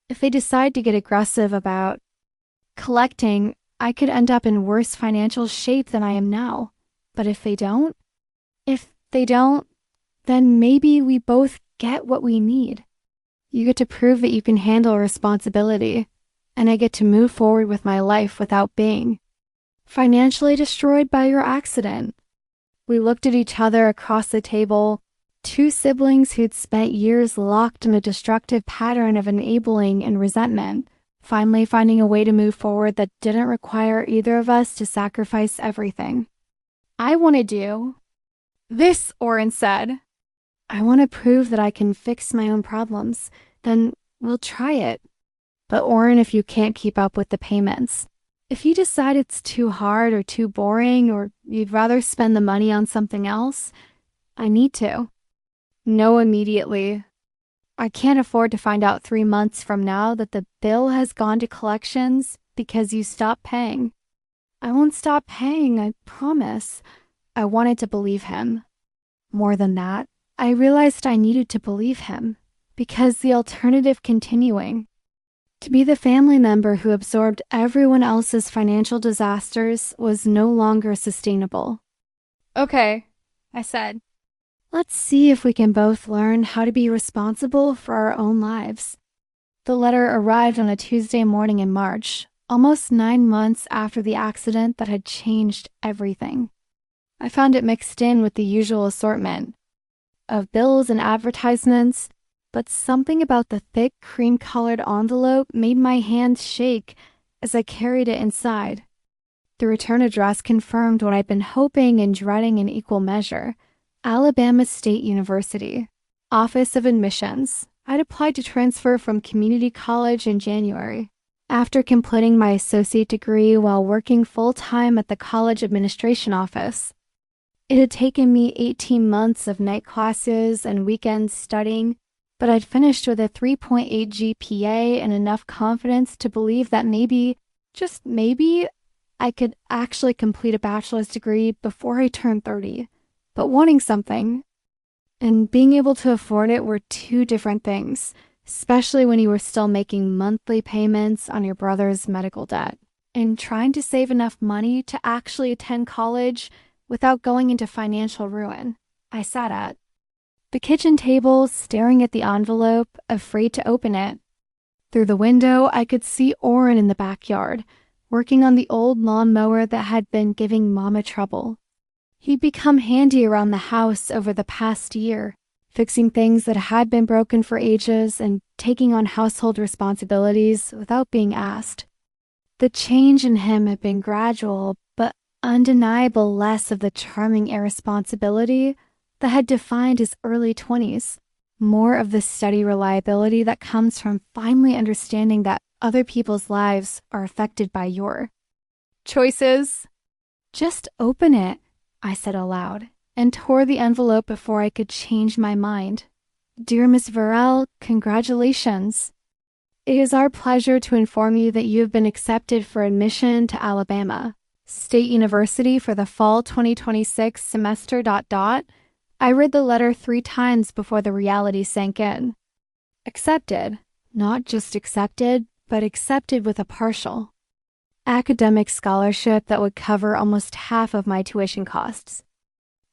If they decide to get aggressive about collecting, I could end up in worse financial shape than I am now. But if they don't, then maybe we both get what we need. You get to prove that you can handle responsibility, and I get to move forward with my life without being financially destroyed by your accident. We looked at each other across the table, two siblings who'd spent years locked in a destructive pattern of enabling and resentment, finally finding a way to move forward that didn't require either of us to sacrifice everything. I want to do this, Orrin said. I want to prove that I can fix my own problems. Then we'll try it. But Orrin, if you can't keep up with the payments, if you decide it's too hard or too boring or you'd rather spend the money on something else, I need to. No, immediately. I can't afford to find out 3 months from now that the bill has gone to collections because you stopped paying. I won't stop paying, I promise. I wanted to believe him. More than that, I realized I needed to believe him, because the alternative continuing, to be the family member who absorbed everyone else's financial disasters, was no longer sustainable. Okay, I said. Let's see if we can both learn how to be responsible for our own lives. The letter arrived on a Tuesday morning in March, almost 9 months after the accident that had changed everything. I found it mixed in with the usual assortment of bills and advertisements, but something about the thick cream-colored envelope made my hand shake as I carried it inside. The return address confirmed what I'd been hoping and dreading in equal measure: Alabama State University, Office of Admissions, I'd applied to transfer from community college in January. After completing my associate degree while working full-time at the college administration office. It had taken me 18 months of night classes and weekends studying, but I'd finished with a 3.8 GPA and enough confidence to believe that maybe, just maybe, I could actually complete a bachelor's degree before I turned 30. But wanting something and being able to afford it were two different things, especially when you were still making monthly payments on your brother's medical debt. And trying to save enough money to actually attend college without going into financial ruin, I sat at the kitchen table, staring at the envelope, afraid to open it. Through the window, I could see Orrin in the backyard, working on the old lawnmower that had been giving Mama trouble. He'd become handy around the house over the past year, fixing things that had been broken for ages and taking on household responsibilities without being asked. The change in him had been gradual, but undeniable less of the charming irresponsibility that had defined his early 20s, more of the steady reliability that comes from finally understanding that other people's lives are affected by your choices. Just open it, I said aloud, and tore the envelope before I could change my mind. Dear Miss Varell, congratulations. It is our pleasure to inform you that you have been accepted for admission to Alabama State University for the fall 2026 semester. I read the letter 3 times before the reality sank in. Accepted. Not just accepted, but accepted with a partial academic scholarship that would cover almost half of my tuition costs.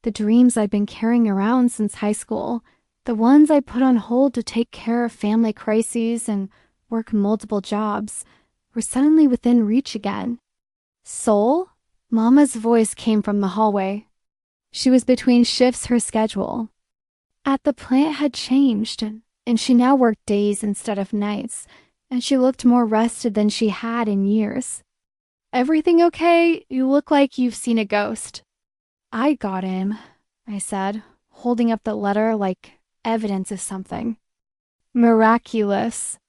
The dreams I'd been carrying around since high school, the ones I put on hold to take care of family crises and work multiple jobs, were suddenly within reach again. Sol? Mama's voice came from the hallway. She was between shifts her schedule. At the plant had changed, and she now worked days instead of nights, and she looked more rested than she had in years. Everything okay? You look like you've seen a ghost. I got him, I said, holding up the letter like evidence of something. Miraculous.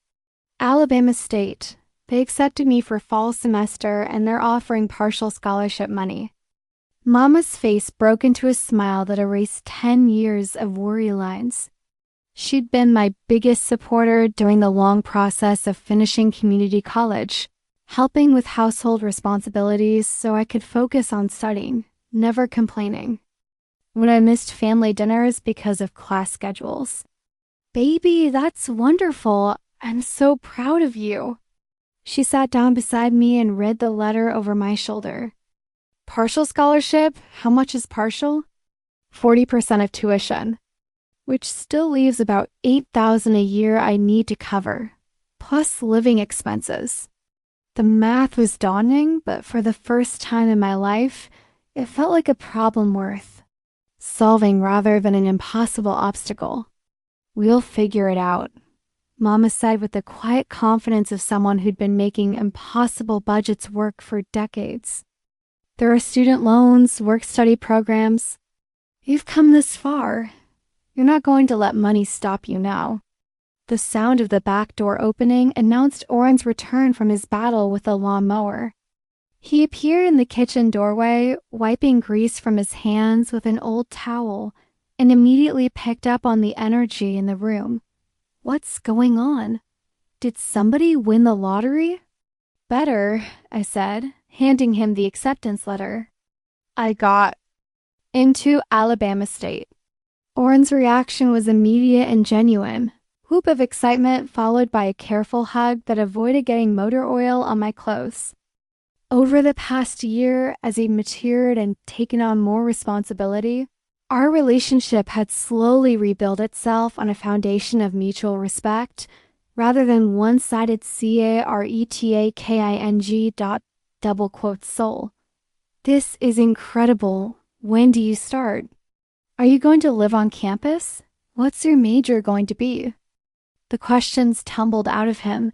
Alabama State. They accepted me for fall semester and they're offering partial scholarship money. Mama's face broke into a smile that erased 10 years of worry lines. She'd been my biggest supporter during the long process of finishing community college, helping with household responsibilities so I could focus on studying, never complaining. When I missed family dinners because of class schedules. Baby, that's wonderful. I'm so proud of you. She sat down beside me and read the letter over my shoulder. Partial scholarship? How much is partial? 40% of tuition, which still leaves about $8,000 a year I need to cover, plus living expenses. The math was daunting, but for the first time in my life, it felt like a problem worth solving rather than an impossible obstacle. We'll figure it out, Mama said with the quiet confidence of someone who'd been making impossible budgets work for decades. There are student loans, work-study programs. You've come this far. You're not going to let money stop you now. The sound of the back door opening announced Orrin's return from his battle with the lawnmower. He appeared in the kitchen doorway, wiping grease from his hands with an old towel, and immediately picked up on the energy in the room. What's going on? Did somebody win the lottery? Better, I said, handing him the acceptance letter. I got into Alabama State. Orrin's reaction was immediate and genuine. Whoop of excitement followed by a careful hug that avoided getting motor oil on my clothes. Over the past year, as he matured and taken on more responsibility, our relationship had slowly rebuilt itself on a foundation of mutual respect, rather than one-sided CARETAKING.soul. This is incredible. When do you start? Are you going to live on campus? What's your major going to be? The questions tumbled out of him,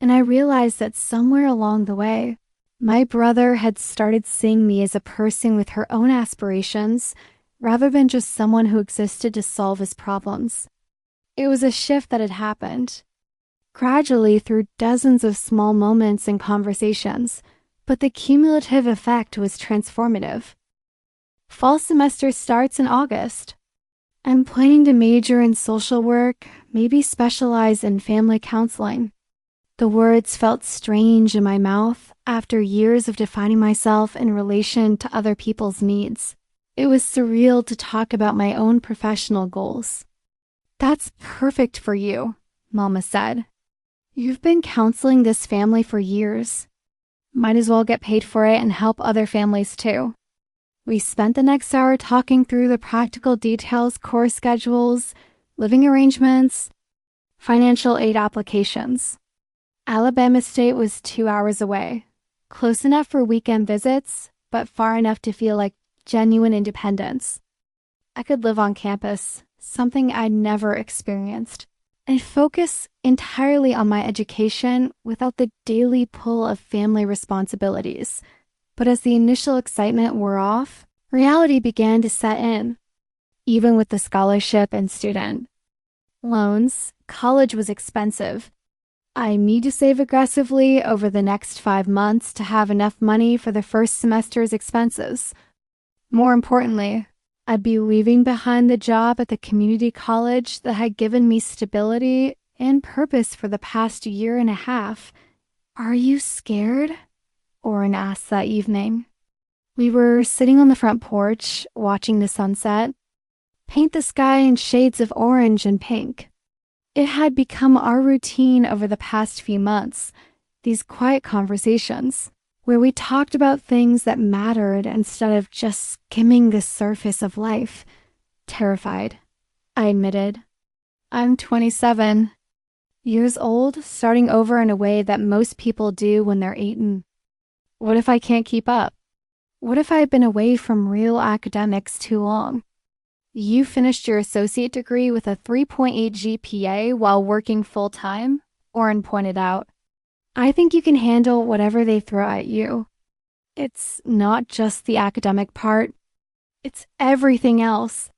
and I realized that somewhere along the way, my brother had started seeing me as a person with her own aspirations, rather than just someone who existed to solve his problems. It was a shift that had happened, gradually through dozens of small moments and conversations, but the cumulative effect was transformative. Fall semester starts in August. I'm planning to major in social work, maybe specialize in family counseling. The words felt strange in my mouth after years of defining myself in relation to other people's needs. It was surreal to talk about my own professional goals. "That's perfect for you," Mama said. "You've been counseling this family for years. Might as well get paid for it and help other families too." We spent the next hour talking through the practical details, course schedules, living arrangements, financial aid applications. Alabama State was 2 hours away, close enough for weekend visits, but far enough to feel like genuine independence. I could live on campus, something I'd never experienced, and focus entirely on my education without the daily pull of family responsibilities. But as the initial excitement wore off, reality began to set in. Even with the scholarship and student loans, college was expensive. I need to save aggressively over the next 5 months to have enough money for the first semester's expenses. More importantly, I'd be leaving behind the job at the community college that had given me stability and purpose for the past year and a half. "Are you scared?" Orrin asked that evening. We were sitting on the front porch, watching the sunset paint the sky in shades of orange and pink. It had become our routine over the past few months, these quiet conversations, where we talked about things that mattered instead of just skimming the surface of life. Terrified, I admitted. "I'm 27, years old, starting over in a way that most people do when they're 18. What if I can't keep up? What if I've been away from real academics too long?" "You finished your associate degree with a 3.8 GPA while working full-time," Orrin pointed out. "I think you can handle whatever they throw at you. It's not just the academic part. It's everything else.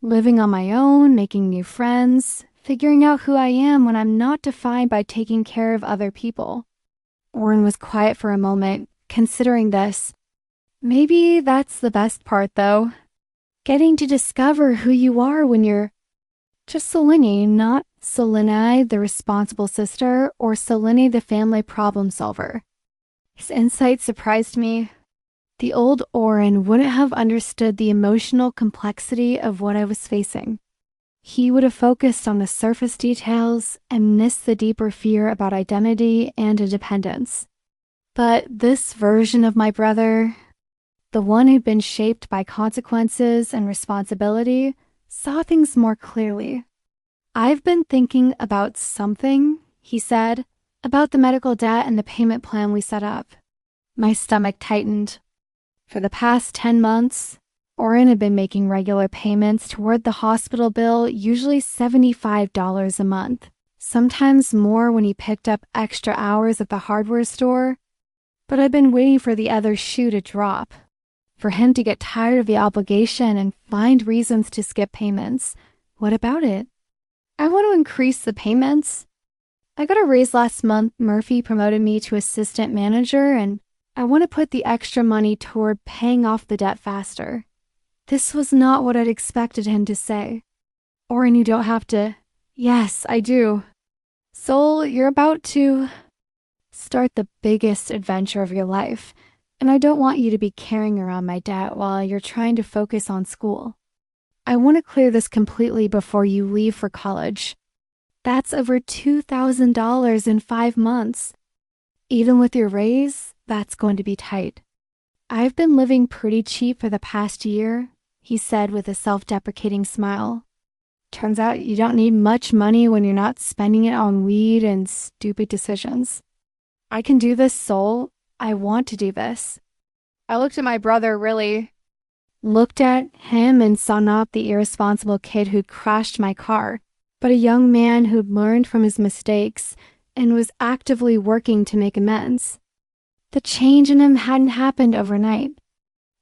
Living on my own, making new friends, figuring out who I am when I'm not defined by taking care of other people." Orrin was quiet for a moment, considering this. "Maybe that's the best part, though. Getting to discover who you are when you're just Solène, not Solène, the responsible sister, or Solène, the family problem solver." His insight surprised me. The old Orrin wouldn't have understood the emotional complexity of what I was facing. He would have focused on the surface details and missed the deeper fear about identity and independence. But this version of my brother, the one who'd been shaped by consequences and responsibility, saw things more clearly. "I've been thinking about something," he said, "about the medical debt and the payment plan we set up." My stomach tightened. For the past 10 months, Orrin had been making regular payments toward the hospital bill, usually $75 a month, sometimes more when he picked up extra hours at the hardware store. But I'd been waiting for the other shoe to drop, for him to get tired of the obligation and find reasons to skip payments. What about it? "I want to increase the payments. I got a raise last month. Murphy promoted me to assistant manager, and I want to put the extra money toward paying off the debt faster." This was not what I'd expected him to say. "Orrin, you don't have to." "Yes, I do. Sol, you're about to start the biggest adventure of your life, and I don't want you to be carrying around my debt while you're trying to focus on school. I want to clear this completely before you leave for college. That's over $2,000 in 5 months. Even with your raise, that's going to be tight." "I've been living pretty cheap for the past year," he said with a self-deprecating smile. "Turns out you don't need much money when you're not spending it on weed and stupid decisions. I can do this, Sol. I want to do this." I looked at my brother, looked at him and saw not the irresponsible kid who'd crashed my car, but a young man who'd learned from his mistakes and was actively working to make amends. The change in him hadn't happened overnight.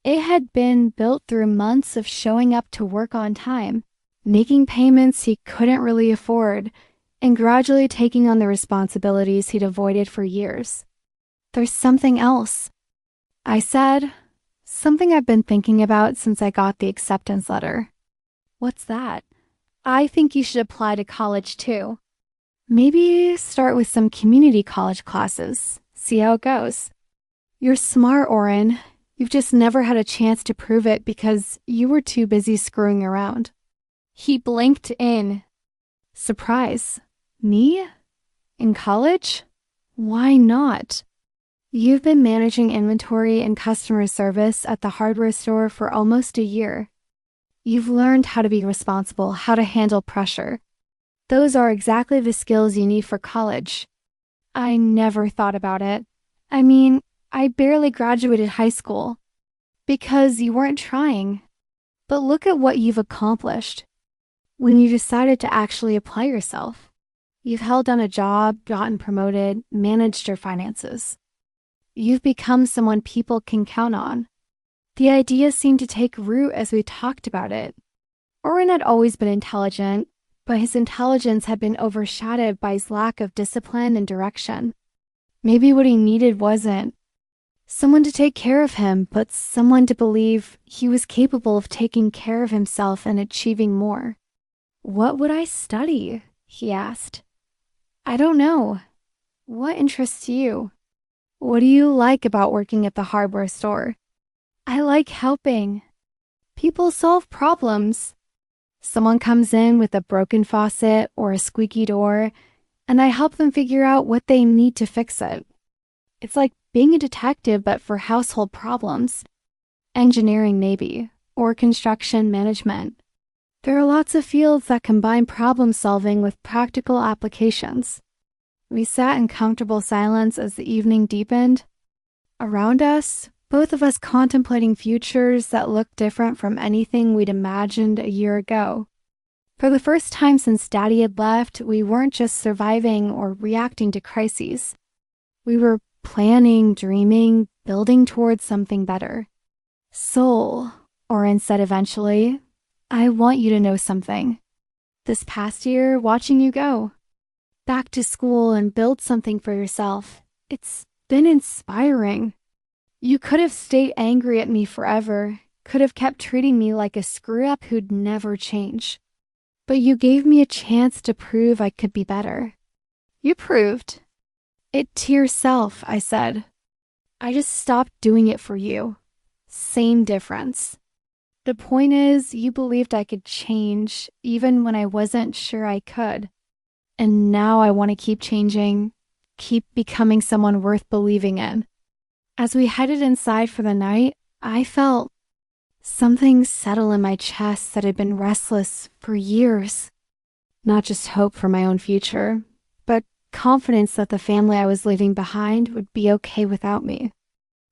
It had been built through months of showing up to work on time, making payments he couldn't really afford, and gradually taking on the responsibilities he'd avoided for years. There's something else, I said, something I've been thinking about since I got the acceptance letter. What's that? I think you should apply to college too. Maybe start with some community college classes, see how it goes. You're smart, Orrin. You've just never had a chance to prove it because you were too busy screwing around. He blinked in. Surprise. Me? In college? Why not? You've been managing inventory and customer service at the hardware store for almost a year. You've learned how to be responsible, how to handle pressure. Those are exactly the skills you need for college. I never thought about it. I mean, I barely graduated high school. Because you weren't trying. But look at what you've accomplished. When you decided to actually apply yourself, you've held down a job, gotten promoted, managed your finances. You've become someone people can count on. The idea seemed to take root as we talked about it. Orrin had always been intelligent, but his intelligence had been overshadowed by his lack of discipline and direction. Maybe what he needed wasn't someone to take care of him, but someone to believe he was capable of taking care of himself and achieving more. What would I study? He asked. I don't know. What interests you? What do you like about working at the hardware store? I like helping. People solve problems. Someone comes in with a broken faucet or a squeaky door, and I help them figure out what they need to fix it. It's like being a detective, but for household problems. Engineering, maybe, or construction management. There are lots of fields that combine problem solving with practical applications. We sat in comfortable silence as the evening deepened. Around us, both of us contemplating futures that looked different from anything we'd imagined a year ago. For the first time since Daddy had left, we weren't just surviving or reacting to crises. We were planning, dreaming, building towards something better. Soul, Orrin said eventually, I want you to know something. This past year, watching you go back to school and build something for yourself, it's been inspiring. You could have stayed angry at me forever, could have kept treating me like a screw-up who'd never change. But you gave me a chance to prove I could be better. You proved. It to yourself, I said. I just stopped doing it for you. Same difference. The point is, you believed I could change, even when I wasn't sure I could. And now I want to keep changing, keep becoming someone worth believing in. As we headed inside for the night, I felt something settle in my chest that had been restless for years. Not just hope for my own future, but confidence that the family I was leaving behind would be okay without me.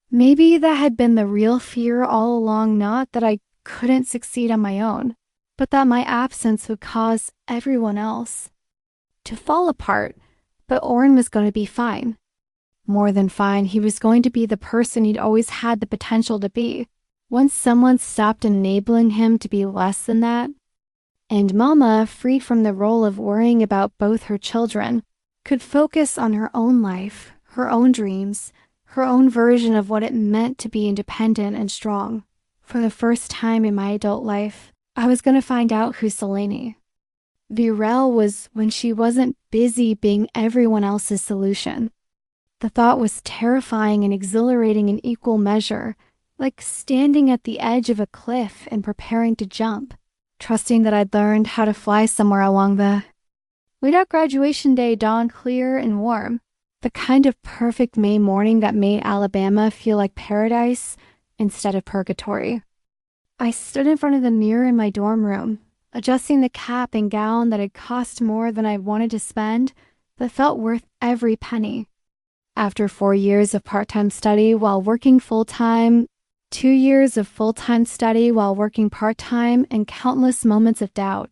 Maybe that had been the real fear all along, not that I couldn't succeed on my own, but that my absence would cause everyone else to fall apart, but Orrin was going to be fine. More than fine, he was going to be the person he'd always had the potential to be, once someone stopped enabling him to be less than that. And Mama, freed from the role of worrying about both her children, could focus on her own life, her own dreams, her own version of what it meant to be independent and strong. For the first time in my adult life, I was going to find out who Solène Virel was when she wasn't busy being everyone else's solution. The thought was terrifying and exhilarating in equal measure, like standing at the edge of a cliff and preparing to jump, trusting that I'd learned how to fly somewhere along the... We'd had graduation day dawn clear and warm, the kind of perfect May morning that made Alabama feel like paradise instead of purgatory. I stood in front of the mirror in my dorm room, adjusting the cap and gown that had cost more than I wanted to spend, but felt worth every penny. After 4 years of part-time study while working full-time, 2 years of full-time study while working part-time, and countless moments of doubt,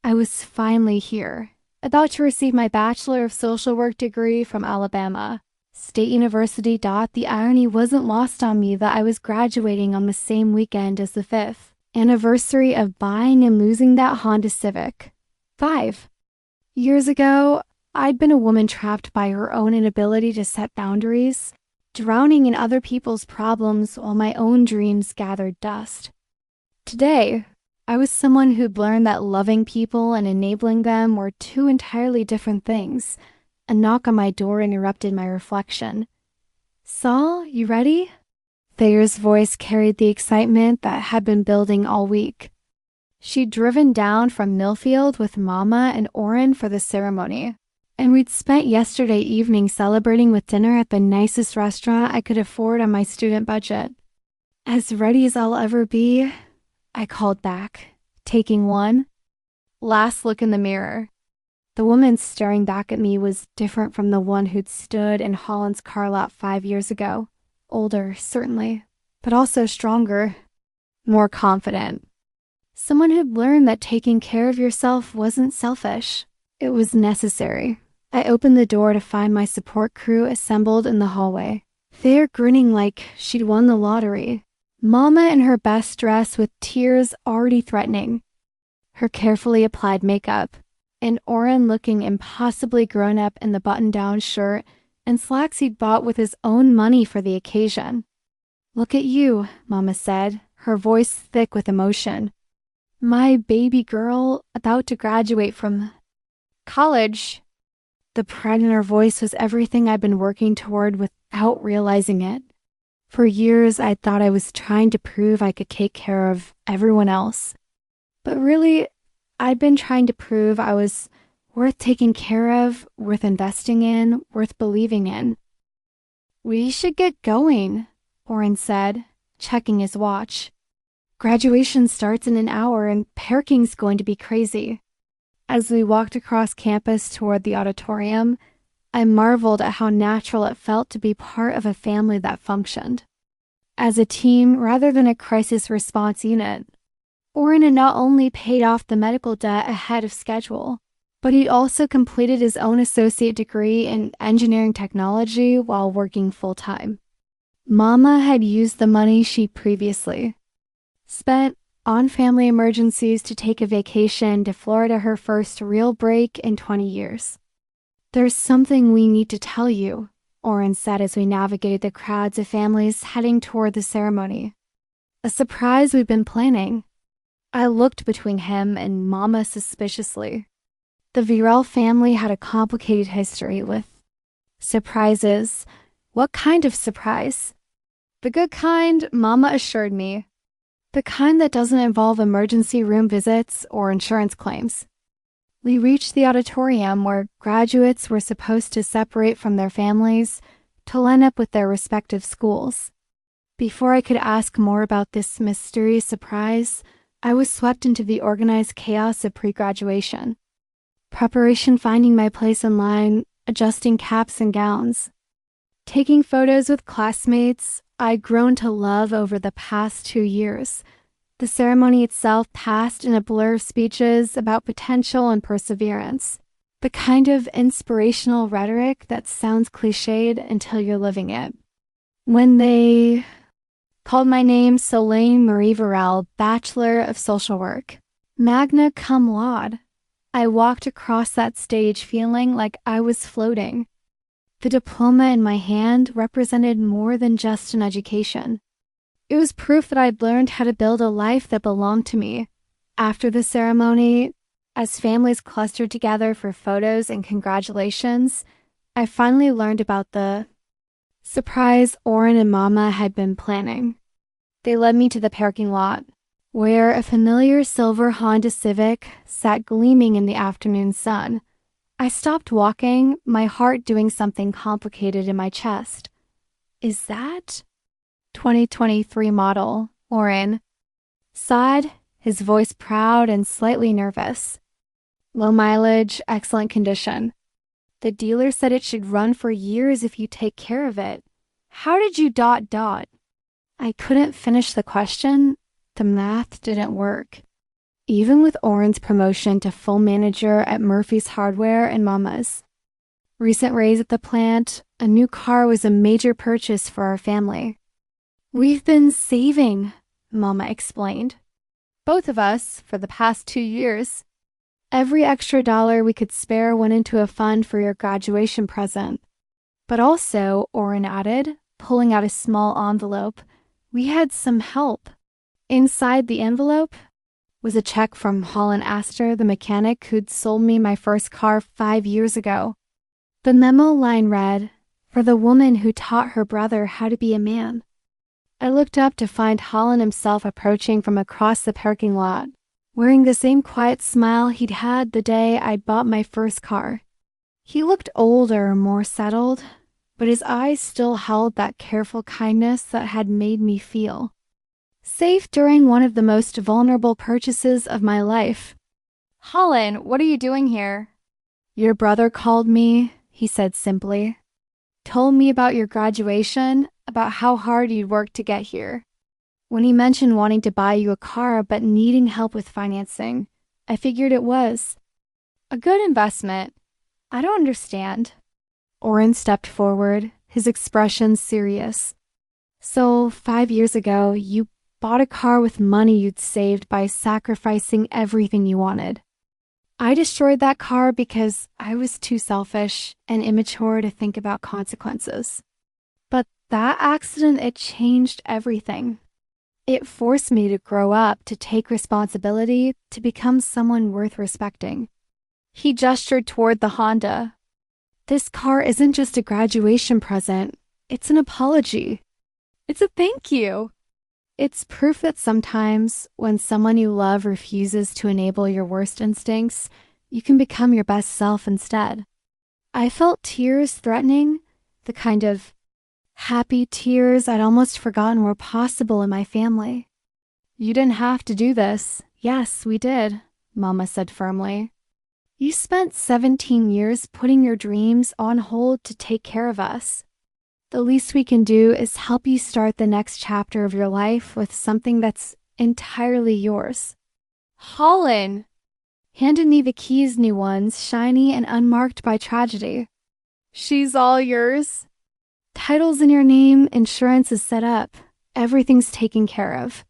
I was finally here, about to receive my Bachelor of Social Work degree from Alabama State University. The irony wasn't lost on me that I was graduating on the same weekend as the 5th. Anniversary of buying and losing that Honda Civic. 5 years ago, I'd been a woman trapped by her own inability to set boundaries, drowning in other people's problems while my own dreams gathered dust. Today, I was someone who'd learned that loving people and enabling them were two entirely different things. A knock on my door interrupted my reflection. "Saul, you ready?" Thayer's voice carried the excitement that had been building all week. She'd driven down from Millfield with Mama and Orrin for the ceremony, and we'd spent yesterday evening celebrating with dinner at the nicest restaurant I could afford on my student budget. "As ready as I'll ever be," I called back, taking one last look in the mirror. The woman staring back at me was different from the one who'd stood in Holland's car lot 5 years ago. Older, certainly, but also stronger, more confident. Someone who'd learned that taking care of yourself wasn't selfish. It was necessary. I opened the door to find my support crew assembled in the hallway. They're grinning like she'd won the lottery. Mama in her best dress with tears already threatening. Her carefully applied makeup, and Orrin looking impossibly grown up in the button-down shirt and slacks he'd bought with his own money for the occasion. "Look at you," Mama said, her voice thick with emotion. "My baby girl about to graduate from college." The pride in her voice was everything I'd been working toward without realizing it. For years, I thought I was trying to prove I could take care of everyone else. But really, I'd been trying to prove I was worth taking care of, worth investing in, worth believing in. "We should get going," Orrin said, checking his watch. "Graduation starts in an hour and parking's going to be crazy." As we walked across campus toward the auditorium, I marveled at how natural it felt to be part of a family that functioned as a team rather than a crisis response unit. Orrin had not only paid off the medical debt ahead of schedule, but he'd also completed his own associate degree in engineering technology while working full-time. Mama had used the money she previously spent on family emergencies to take a vacation to Florida, her first real break in 20 years. "There's something we need to tell you," Orrin said as we navigated the crowds of families heading toward the ceremony. "A surprise we've been planning." I looked between him and Mama suspiciously. The Virel family had a complicated history with surprises. What kind of surprise? "The good kind," Mama assured me. "The kind that doesn't involve emergency room visits or insurance claims." We reached the auditorium where graduates were supposed to separate from their families to line up with their respective schools. Before I could ask more about this mysterious surprise, I was swept into the organized chaos of pre-graduation. Preparation, finding my place in line, adjusting caps and gowns. Taking photos with classmates I'd grown to love over the past 2 years. The ceremony itself passed in a blur of speeches about potential and perseverance. The kind of inspirational rhetoric that sounds cliched until you're living it. When they called my name, Solène Marie Virel, Bachelor of Social Work, magna cum laude, I walked across that stage feeling like I was floating. The diploma in my hand represented more than just an education. It was proof that I'd learned how to build a life that belonged to me. After the ceremony, as families clustered together for photos and congratulations, I finally learned about the surprise Orrin and Mama had been planning. They led me to the parking lot, where a familiar silver Honda Civic sat gleaming in the afternoon sun. I stopped walking, my heart doing something complicated in my chest. "Is that 2023 model, Orrin?" Sighed, his voice proud and slightly nervous. "Low mileage, excellent condition. The dealer said it should run for years if you take care of it. How did you ... I couldn't finish the question. The math didn't work. Even with Orrin's promotion to full manager at Murphy's Hardware and Mama's recent raise at the plant, a new car was a major purchase for our family. "We've been saving," Mama explained. both of us, for the past 2 years. Every extra dollar we could spare went into a fund for your graduation present. But also, Orrin added, pulling out a small envelope, we had some help. Inside the envelope was a check from Holland Astor, the mechanic who'd sold me my first car 5 years ago. The memo line read, "For the woman who taught her brother how to be a man." I looked up to find Holland himself approaching from across the parking lot, wearing the same quiet smile he'd had the day I'd bought my first car. He looked older, more settled, but his eyes still held that careful kindness that had made me feel safe during one of the most vulnerable purchases of my life. "Holland, what are you doing here?" "Your brother called me," he said simply. "Told me about your graduation, about how hard you'd worked to get here. When he mentioned wanting to buy you a car but needing help with financing, I figured it was a good investment. I don't understand." Orrin stepped forward, his expression serious. "So 5 years ago, you bought a car with money you'd saved by sacrificing everything you wanted. I destroyed that car because I was too selfish and immature to think about consequences. But that accident, it changed everything. It forced me to grow up, to take responsibility, to become someone worth respecting." He gestured toward the Honda. "This car isn't just a graduation present. It's an apology. It's a thank you. It's proof that sometimes, when someone you love refuses to enable your worst instincts, you can become your best self instead." I felt tears threatening, the kind of happy tears I'd almost forgotten were possible in my family. "You didn't have to do this." "Yes, we did," Mama said firmly. "You spent 17 years putting your dreams on hold to take care of us. The least we can do is help you start the next chapter of your life with something that's entirely yours." "Holland!" Handed me the keys, new ones, shiny and unmarked by tragedy. "She's all yours." "Title's in your name, insurance is set up, everything's taken care of."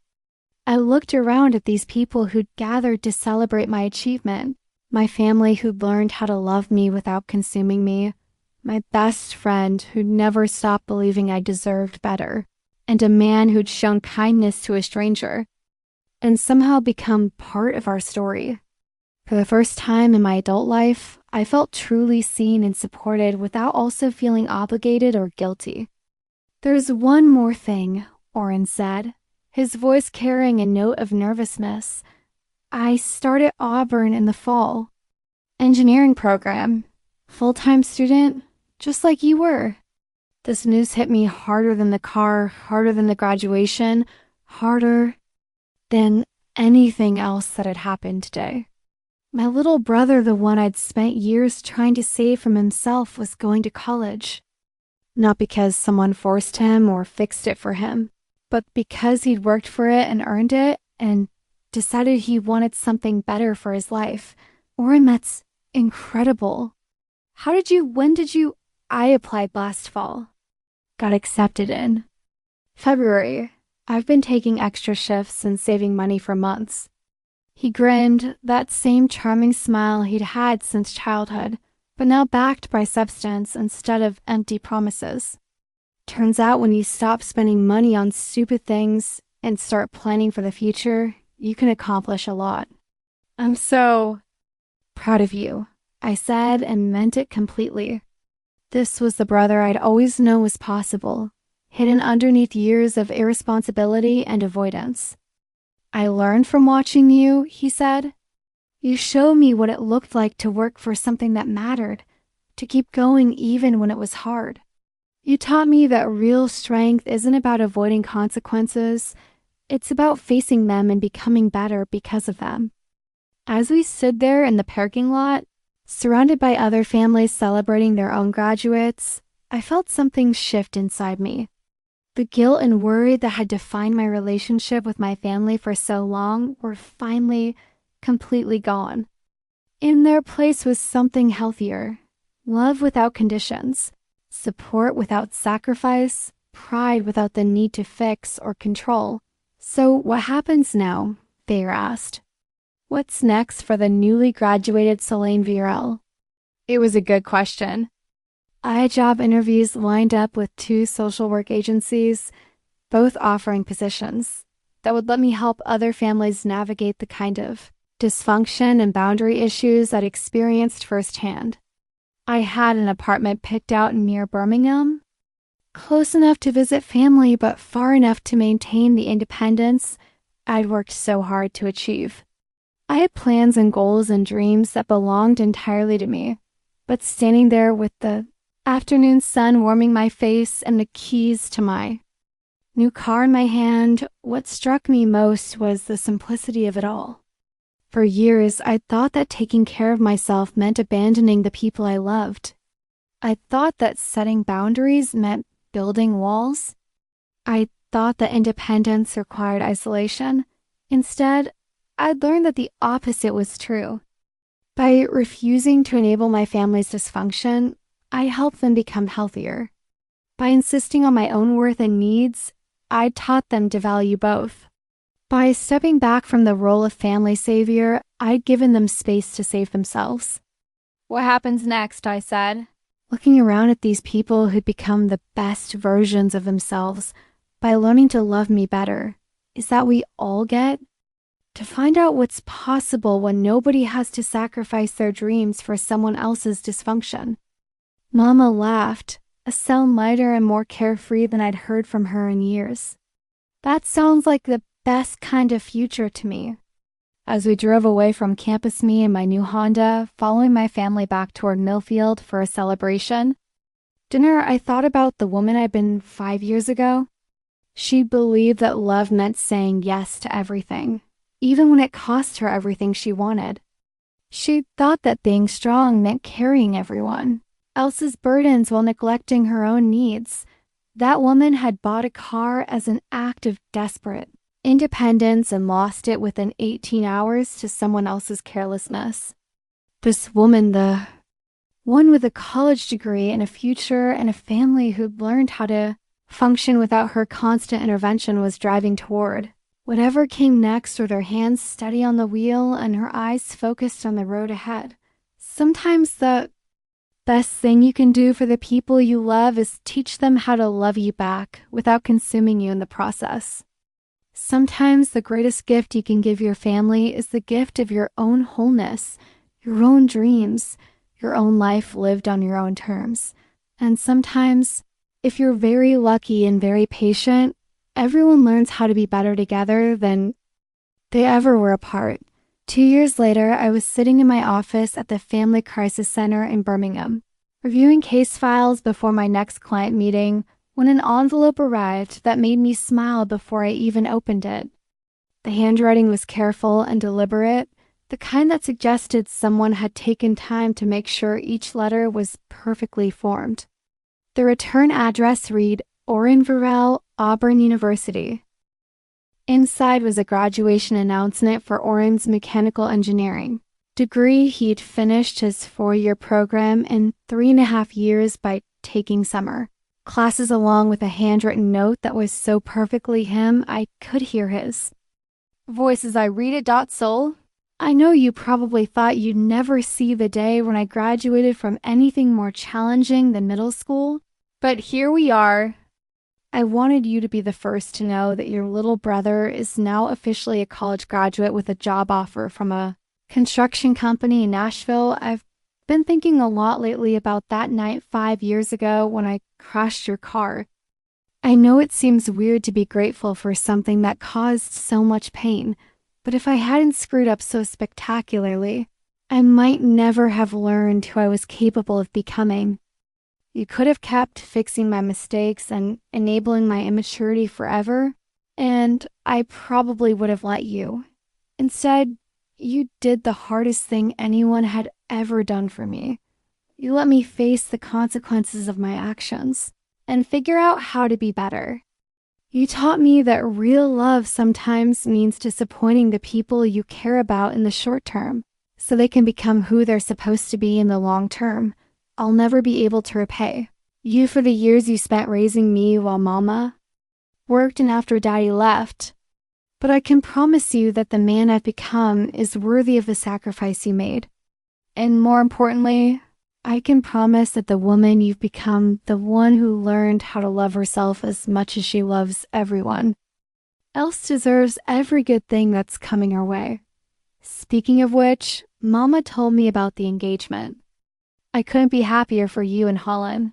I looked around at these people who'd gathered to celebrate my achievement, my family who'd learned how to love me without consuming me, my best friend who'd never stopped believing I deserved better, and a man who'd shown kindness to a stranger, and somehow become part of our story. For the first time in my adult life, I felt truly seen and supported without also feeling obligated or guilty. "There's one more thing," Orrin said, his voice carrying a note of nervousness. "I started Auburn in the fall. Engineering program. Full-time student, just like you were." This news hit me harder than the car, harder than the graduation, harder than anything else that had happened today. My little brother, the one I'd spent years trying to save from himself, was going to college. Not because someone forced him or fixed it for him, but because he'd worked for it and earned it and decided he wanted something better for his life. Orrin, that's incredible. When did you? I applied last fall. Got accepted in February. I've been taking extra shifts and saving money for months." He grinned, that same charming smile he'd had since childhood, but now backed by substance instead of empty promises. "Turns out when you stop spending money on stupid things and start planning for the future, you can accomplish a lot." "I'm so proud of you," I said, and meant it completely. This was the brother I'd always known was possible, hidden underneath years of irresponsibility and avoidance. "I learned from watching you," he said. "You showed me what it looked like to work for something that mattered, to keep going even when it was hard. You taught me that real strength isn't about avoiding consequences, it's about facing them and becoming better because of them." As we stood there in the parking lot, surrounded by other families celebrating their own graduates, I felt something shift inside me. The guilt and worry that had defined my relationship with my family for so long were finally completely gone. In their place was something healthier, love without conditions, support without sacrifice, pride without the need to fix or control. So what happens now? Thayer asked. What's next for the newly graduated Solène Virel? It was a good question. I had job interviews lined up with 2 social work agencies, both offering positions that would let me help other families navigate the kind of dysfunction and boundary issues I'd experienced firsthand. I had an apartment picked out near Birmingham, close enough to visit family but far enough to maintain the independence I'd worked so hard to achieve. I had plans and goals and dreams that belonged entirely to me, but standing there with the afternoon sun warming my face and the keys to my new car in my hand, what struck me most was the simplicity of it all. For years, I'd thought that taking care of myself meant abandoning the people I loved. I thought that setting boundaries meant building walls. I thought that independence required isolation. Instead, I'd learned that the opposite was true. By refusing to enable my family's dysfunction, I helped them become healthier. By insisting on my own worth and needs, I taught them to value both. By stepping back from the role of family savior, I'd given them space to save themselves. What happens next? I said, looking around at these people who'd become the best versions of themselves by learning to love me better. Is that we all get? To find out what's possible when nobody has to sacrifice their dreams for someone else's dysfunction. Mama laughed, a sound lighter and more carefree than I'd heard from her in years. That sounds like the best kind of future to me. As we drove away from campus, me and my new Honda, following my family back toward Millfield for a celebration, dinner, I thought about the woman I'd been 5 years ago. She believed that love meant saying yes to everything, even when it cost her everything she wanted. She thought that being strong meant carrying everyone else's burdens while neglecting her own needs. That woman had bought a car as an act of desperate independence and lost it within 18 hours to someone else's carelessness. This woman, the one with a college degree and a future and a family who'd learned how to function without her constant intervention, was driving toward whatever came next with her hands steady on the wheel and her eyes focused on the road ahead. Sometimes the best thing you can do for the people you love is teach them how to love you back without consuming you in the process. Sometimes the greatest gift you can give your family is the gift of your own wholeness, your own dreams, your own life lived on your own terms. And sometimes, if you're very lucky and very patient, everyone learns how to be better together than they ever were apart. 2 years later, I was sitting in my office at the Family Crisis Center in Birmingham, reviewing case files before my next client meeting, when an envelope arrived that made me smile before I even opened it. The handwriting was careful and deliberate, the kind that suggested someone had taken time to make sure each letter was perfectly formed. The return address read Orrin Virel, Auburn University. Inside was a graduation announcement for Orrin's mechanical engineering degree. He'd finished his 4-year program in 3.5 years by taking summer classes, along with a handwritten note that was so perfectly him I could hear his voice as I read it. Sol, I know you probably thought you'd never see the day when I graduated from anything more challenging than middle school, but here we are. I wanted you to be the first to know that your little brother is now officially a college graduate with a job offer from a construction company in Nashville. I've been thinking a lot lately about that night 5 years ago when I crashed your car. I know it seems weird to be grateful for something that caused so much pain, but if I hadn't screwed up so spectacularly, I might never have learned who I was capable of becoming. You could have kept fixing my mistakes and enabling my immaturity forever, and I probably would have let you. Instead, you did the hardest thing anyone had ever done for me. You let me face the consequences of my actions and figure out how to be better. You taught me that real love sometimes means disappointing the people you care about in the short term, so they can become who they're supposed to be in the long term. I'll never be able to repay you for the years you spent raising me while Mama worked and after Daddy left. But I can promise you that the man I've become is worthy of the sacrifice you made. And more importantly, I can promise that the woman you've become, the one who learned how to love herself as much as she loves everyone, else deserves every good thing that's coming our way. Speaking of which, Mama told me about the engagement. I couldn't be happier for you and Holland.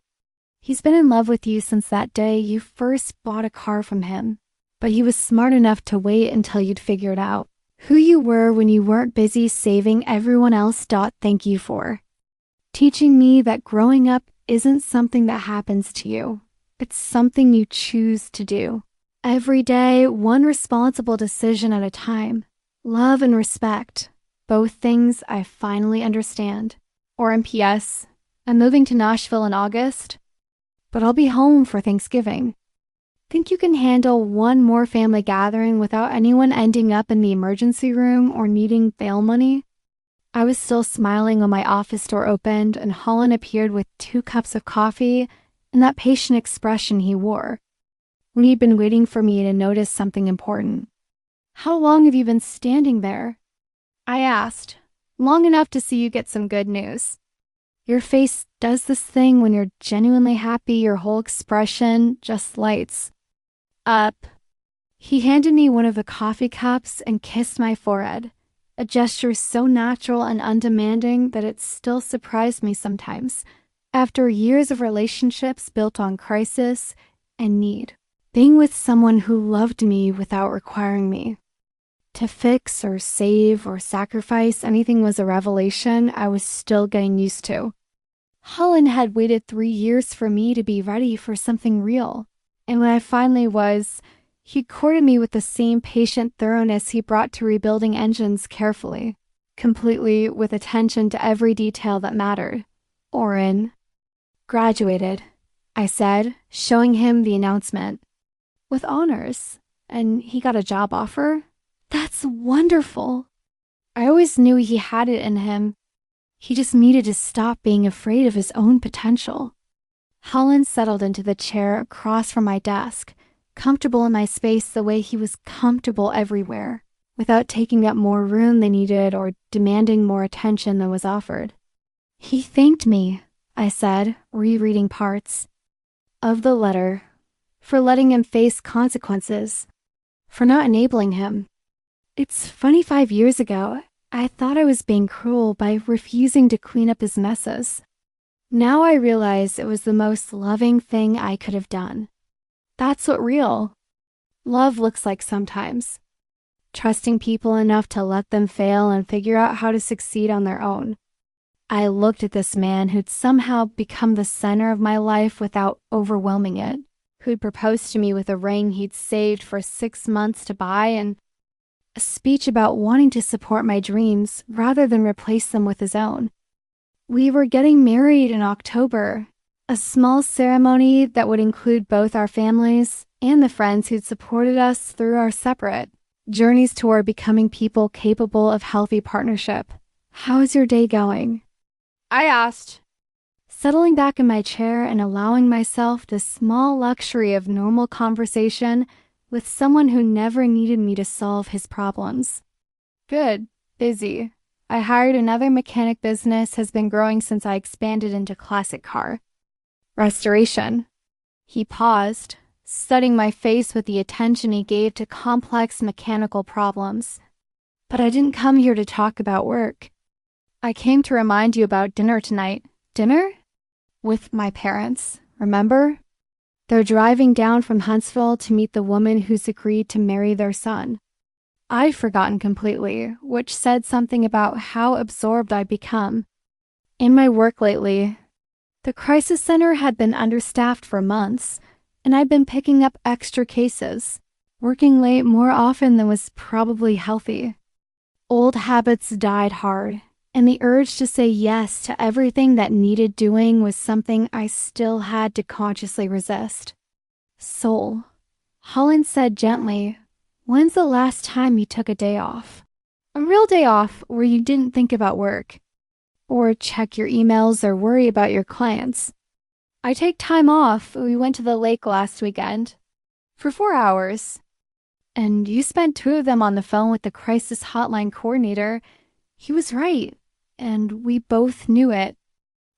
He's been in love with you since that day you first bought a car from him, but he was smart enough to wait until you'd figured out who you were when you weren't busy saving everyone else. Thank you for teaching me that growing up isn't something that happens to you. It's something you choose to do. Every day, one responsible decision at a time. Love and respect, both things I finally understand. Or in PS, I'm moving to Nashville in August, but I'll be home for Thanksgiving. Think you can handle one more family gathering without anyone ending up in the emergency room or needing bail money? I was still smiling when my office door opened and Holland appeared with 2 cups of coffee and that patient expression he wore when he'd been waiting for me to notice something important. How long have you been standing there? I asked. Long enough to see you get some good news. Your face does this thing when you're genuinely happy, your whole expression just lights up. He handed me one of the coffee cups and kissed my forehead, a gesture so natural and undemanding that it still surprised me sometimes, after years of relationships built on crisis and need. Being with someone who loved me without requiring me to fix or save or sacrifice anything was a revelation I was still getting used to. Holland had waited 3 years for me to be ready for something real, and when I finally was, he courted me with the same patient thoroughness he brought to rebuilding engines carefully, completely with attention to every detail that mattered. Orrin graduated, I said, showing him the announcement. With honors, and he got a job offer? That's wonderful. I always knew he had it in him. He just needed to stop being afraid of his own potential. Holland settled into the chair across from my desk, comfortable in my space the way he was comfortable everywhere, without taking up more room than needed or demanding more attention than was offered. He thanked me, I said, rereading parts of the letter, for letting him face consequences, for not enabling him. It's funny, 5 years ago, I thought I was being cruel by refusing to clean up his messes. Now I realize it was the most loving thing I could have done. That's what real love looks like sometimes. Trusting people enough to let them fail and figure out how to succeed on their own. I looked at this man who'd somehow become the center of my life without overwhelming it, who'd proposed to me with a ring he'd saved for 6 months to buy and a speech about wanting to support my dreams rather than replace them with his own. We were getting married in October, a small ceremony that would include both our families and the friends who'd supported us through our separate journeys toward becoming people capable of healthy partnership. How's your day going? I asked, settling back in my chair and allowing myself the small luxury of normal conversation with someone who never needed me to solve his problems. Good, busy. I hired another mechanic. Business has been growing since I expanded into classic car restoration. He paused, studying my face with the attention he gave to complex mechanical problems. But I didn't come here to talk about work. I came to remind you about dinner tonight. Dinner? With my parents, remember? They're driving down from Huntsville to meet the woman who's agreed to marry their son. I'd forgotten completely, which said something about how absorbed I'd become in my work lately. The crisis center had been understaffed for months, and I'd been picking up extra cases, working late more often than was probably healthy. Old habits died hard, and the urge to say yes to everything that needed doing was something I still had to consciously resist. Soul, Holland said gently, when's the last time you took a day off? A real day off where you didn't think about work, or check your emails or worry about your clients. I take time off. We went to the lake last weekend for 4 hours. And you spent 2 of them on the phone with the crisis hotline coordinator. He was right, and we both knew it.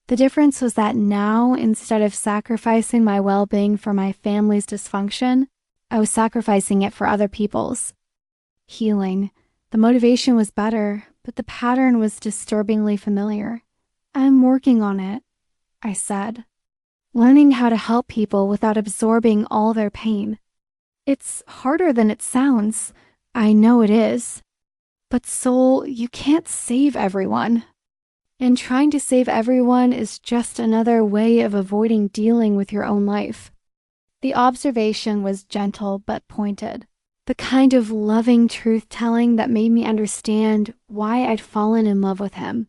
The difference was that now, instead of sacrificing my well-being for my family's dysfunction, I was sacrificing it for other people's. Healing. The motivation was better, but the pattern was disturbingly familiar. I'm working on it, I said. Learning how to help people without absorbing all their pain. It's harder than it sounds. I know it is. But Soul, you can't save everyone. And trying to save everyone is just another way of avoiding dealing with your own life. The observation was gentle but pointed. The kind of loving truth-telling that made me understand why I'd fallen in love with him.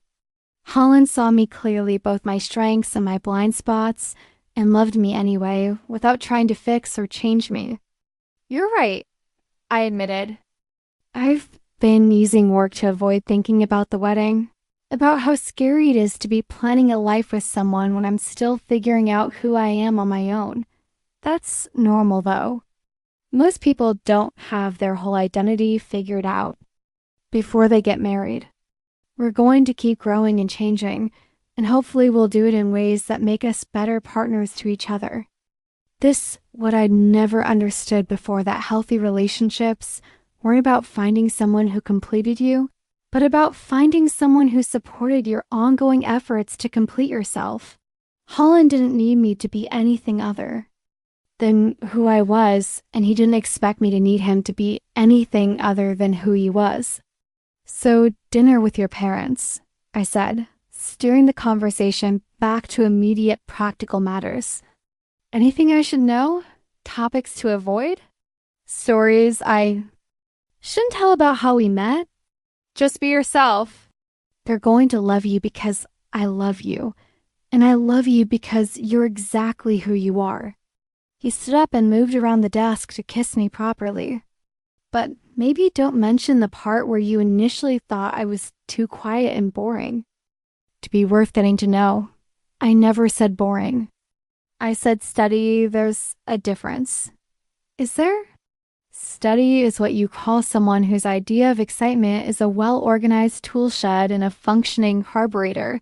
Holland saw me clearly, both my strengths and my blind spots, and loved me anyway, without trying to fix or change me. You're right, I admitted. I've been using work to avoid thinking about the wedding, about how scary it is to be planning a life with someone when I'm still figuring out who I am on my own. That's normal, though. Most people don't have their whole identity figured out before they get married. We're going to keep growing and changing, and hopefully we'll do it in ways that make us better partners to each other. What I'd never understood before, that healthy relationships weren't about finding someone who completed you, but about finding someone who supported your ongoing efforts to complete yourself. Holland didn't need me to be anything other than who I was, and he didn't expect me to need him to be anything other than who he was. So, dinner with your parents, I said, steering the conversation back to immediate practical matters. Anything I should know? Topics to avoid? Stories I shouldn't tell about how we met? Just be yourself. They're going to love you because I love you, and I love you because you're exactly who you are. He stood up and moved around the desk to kiss me properly. But maybe don't mention the part where you initially thought I was too quiet and boring. To be worth getting to know, I never said boring. I said steady. There's a difference. Is there? Steady is what you call someone whose idea of excitement is a well-organized tool shed and a functioning carburetor.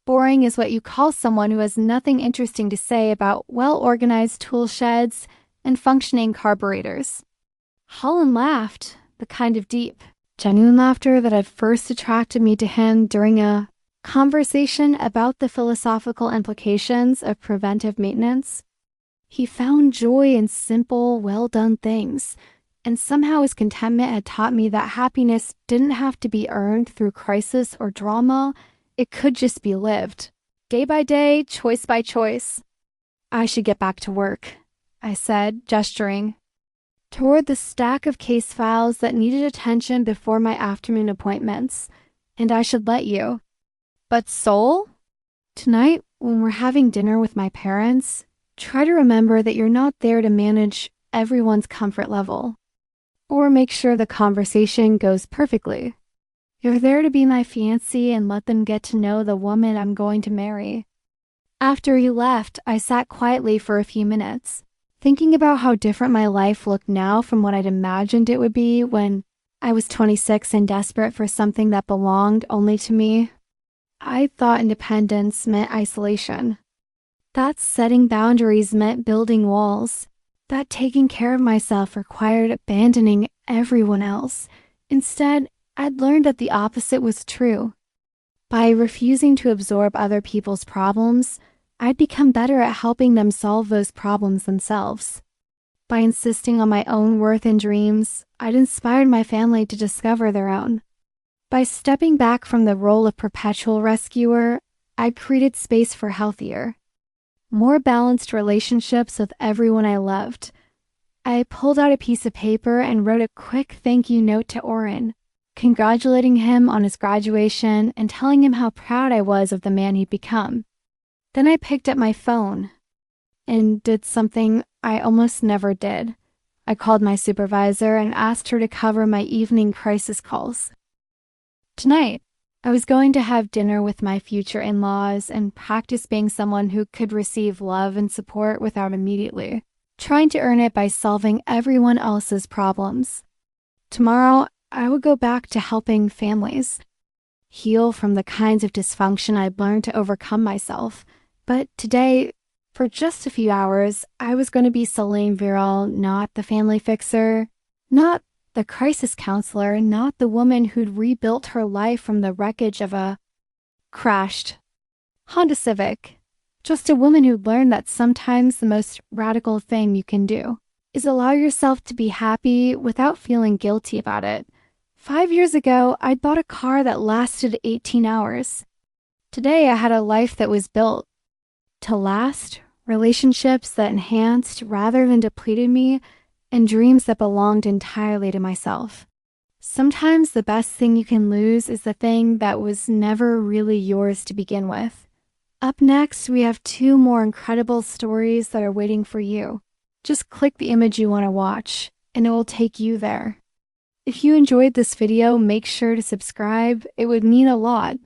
Boring is what you call someone who has nothing interesting to say about well-organized tool sheds and functioning carburetors. Holland laughed, the kind of deep, genuine laughter that had first attracted me to him during a conversation about the philosophical implications of preventive maintenance. He found joy in simple, well-done things, and somehow his contentment had taught me that happiness didn't have to be earned through crisis or drama. It could just be lived, day by day, choice by choice. I should get back to work, I said, gesturing toward the stack of case files that needed attention before my afternoon appointments, and I should let you. But Soul? Tonight, when we're having dinner with my parents, try to remember that you're not there to manage everyone's comfort level or make sure the conversation goes perfectly. You're there to be my fiancée and let them get to know the woman I'm going to marry. After he left, I sat quietly for a few minutes, thinking about how different my life looked now from what I'd imagined it would be when I was 26 and desperate for something that belonged only to me. I thought independence meant isolation. That setting boundaries meant building walls. That taking care of myself required abandoning everyone else. Instead, I'd learned that the opposite was true. By refusing to absorb other people's problems, I'd become better at helping them solve those problems themselves. By insisting on my own worth and dreams, I'd inspired my family to discover their own. By stepping back from the role of perpetual rescuer, I'd created space for healthier, more balanced relationships with everyone I loved. I pulled out a piece of paper and wrote a quick thank you note to Orrin, congratulating him on his graduation and telling him how proud I was of the man he'd become. Then I picked up my phone and did something I almost never did. I called my supervisor and asked her to cover my evening crisis calls. Tonight, I was going to have dinner with my future in-laws and practice being someone who could receive love and support without immediately trying to earn it by solving everyone else's problems. Tomorrow, I would go back to helping families heal from the kinds of dysfunction I'd learned to overcome myself. But today, for just a few hours, I was going to be Solène Viral, not the family fixer, not the crisis counselor, not the woman who'd rebuilt her life from the wreckage of a crashed Honda Civic. Just a woman who learned that sometimes the most radical thing you can do is allow yourself to be happy without feeling guilty about it. 5 years ago, I'd bought a car that lasted 18 hours. Today, I had a life that was built to last, relationships that enhanced rather than depleted me, and dreams that belonged entirely to myself. Sometimes the best thing you can lose is the thing that was never really yours to begin with. Up next, we have 2 more incredible stories that are waiting for you. Just click the image you want to watch, and it will take you there. If you enjoyed this video, make sure to subscribe. It would mean a lot.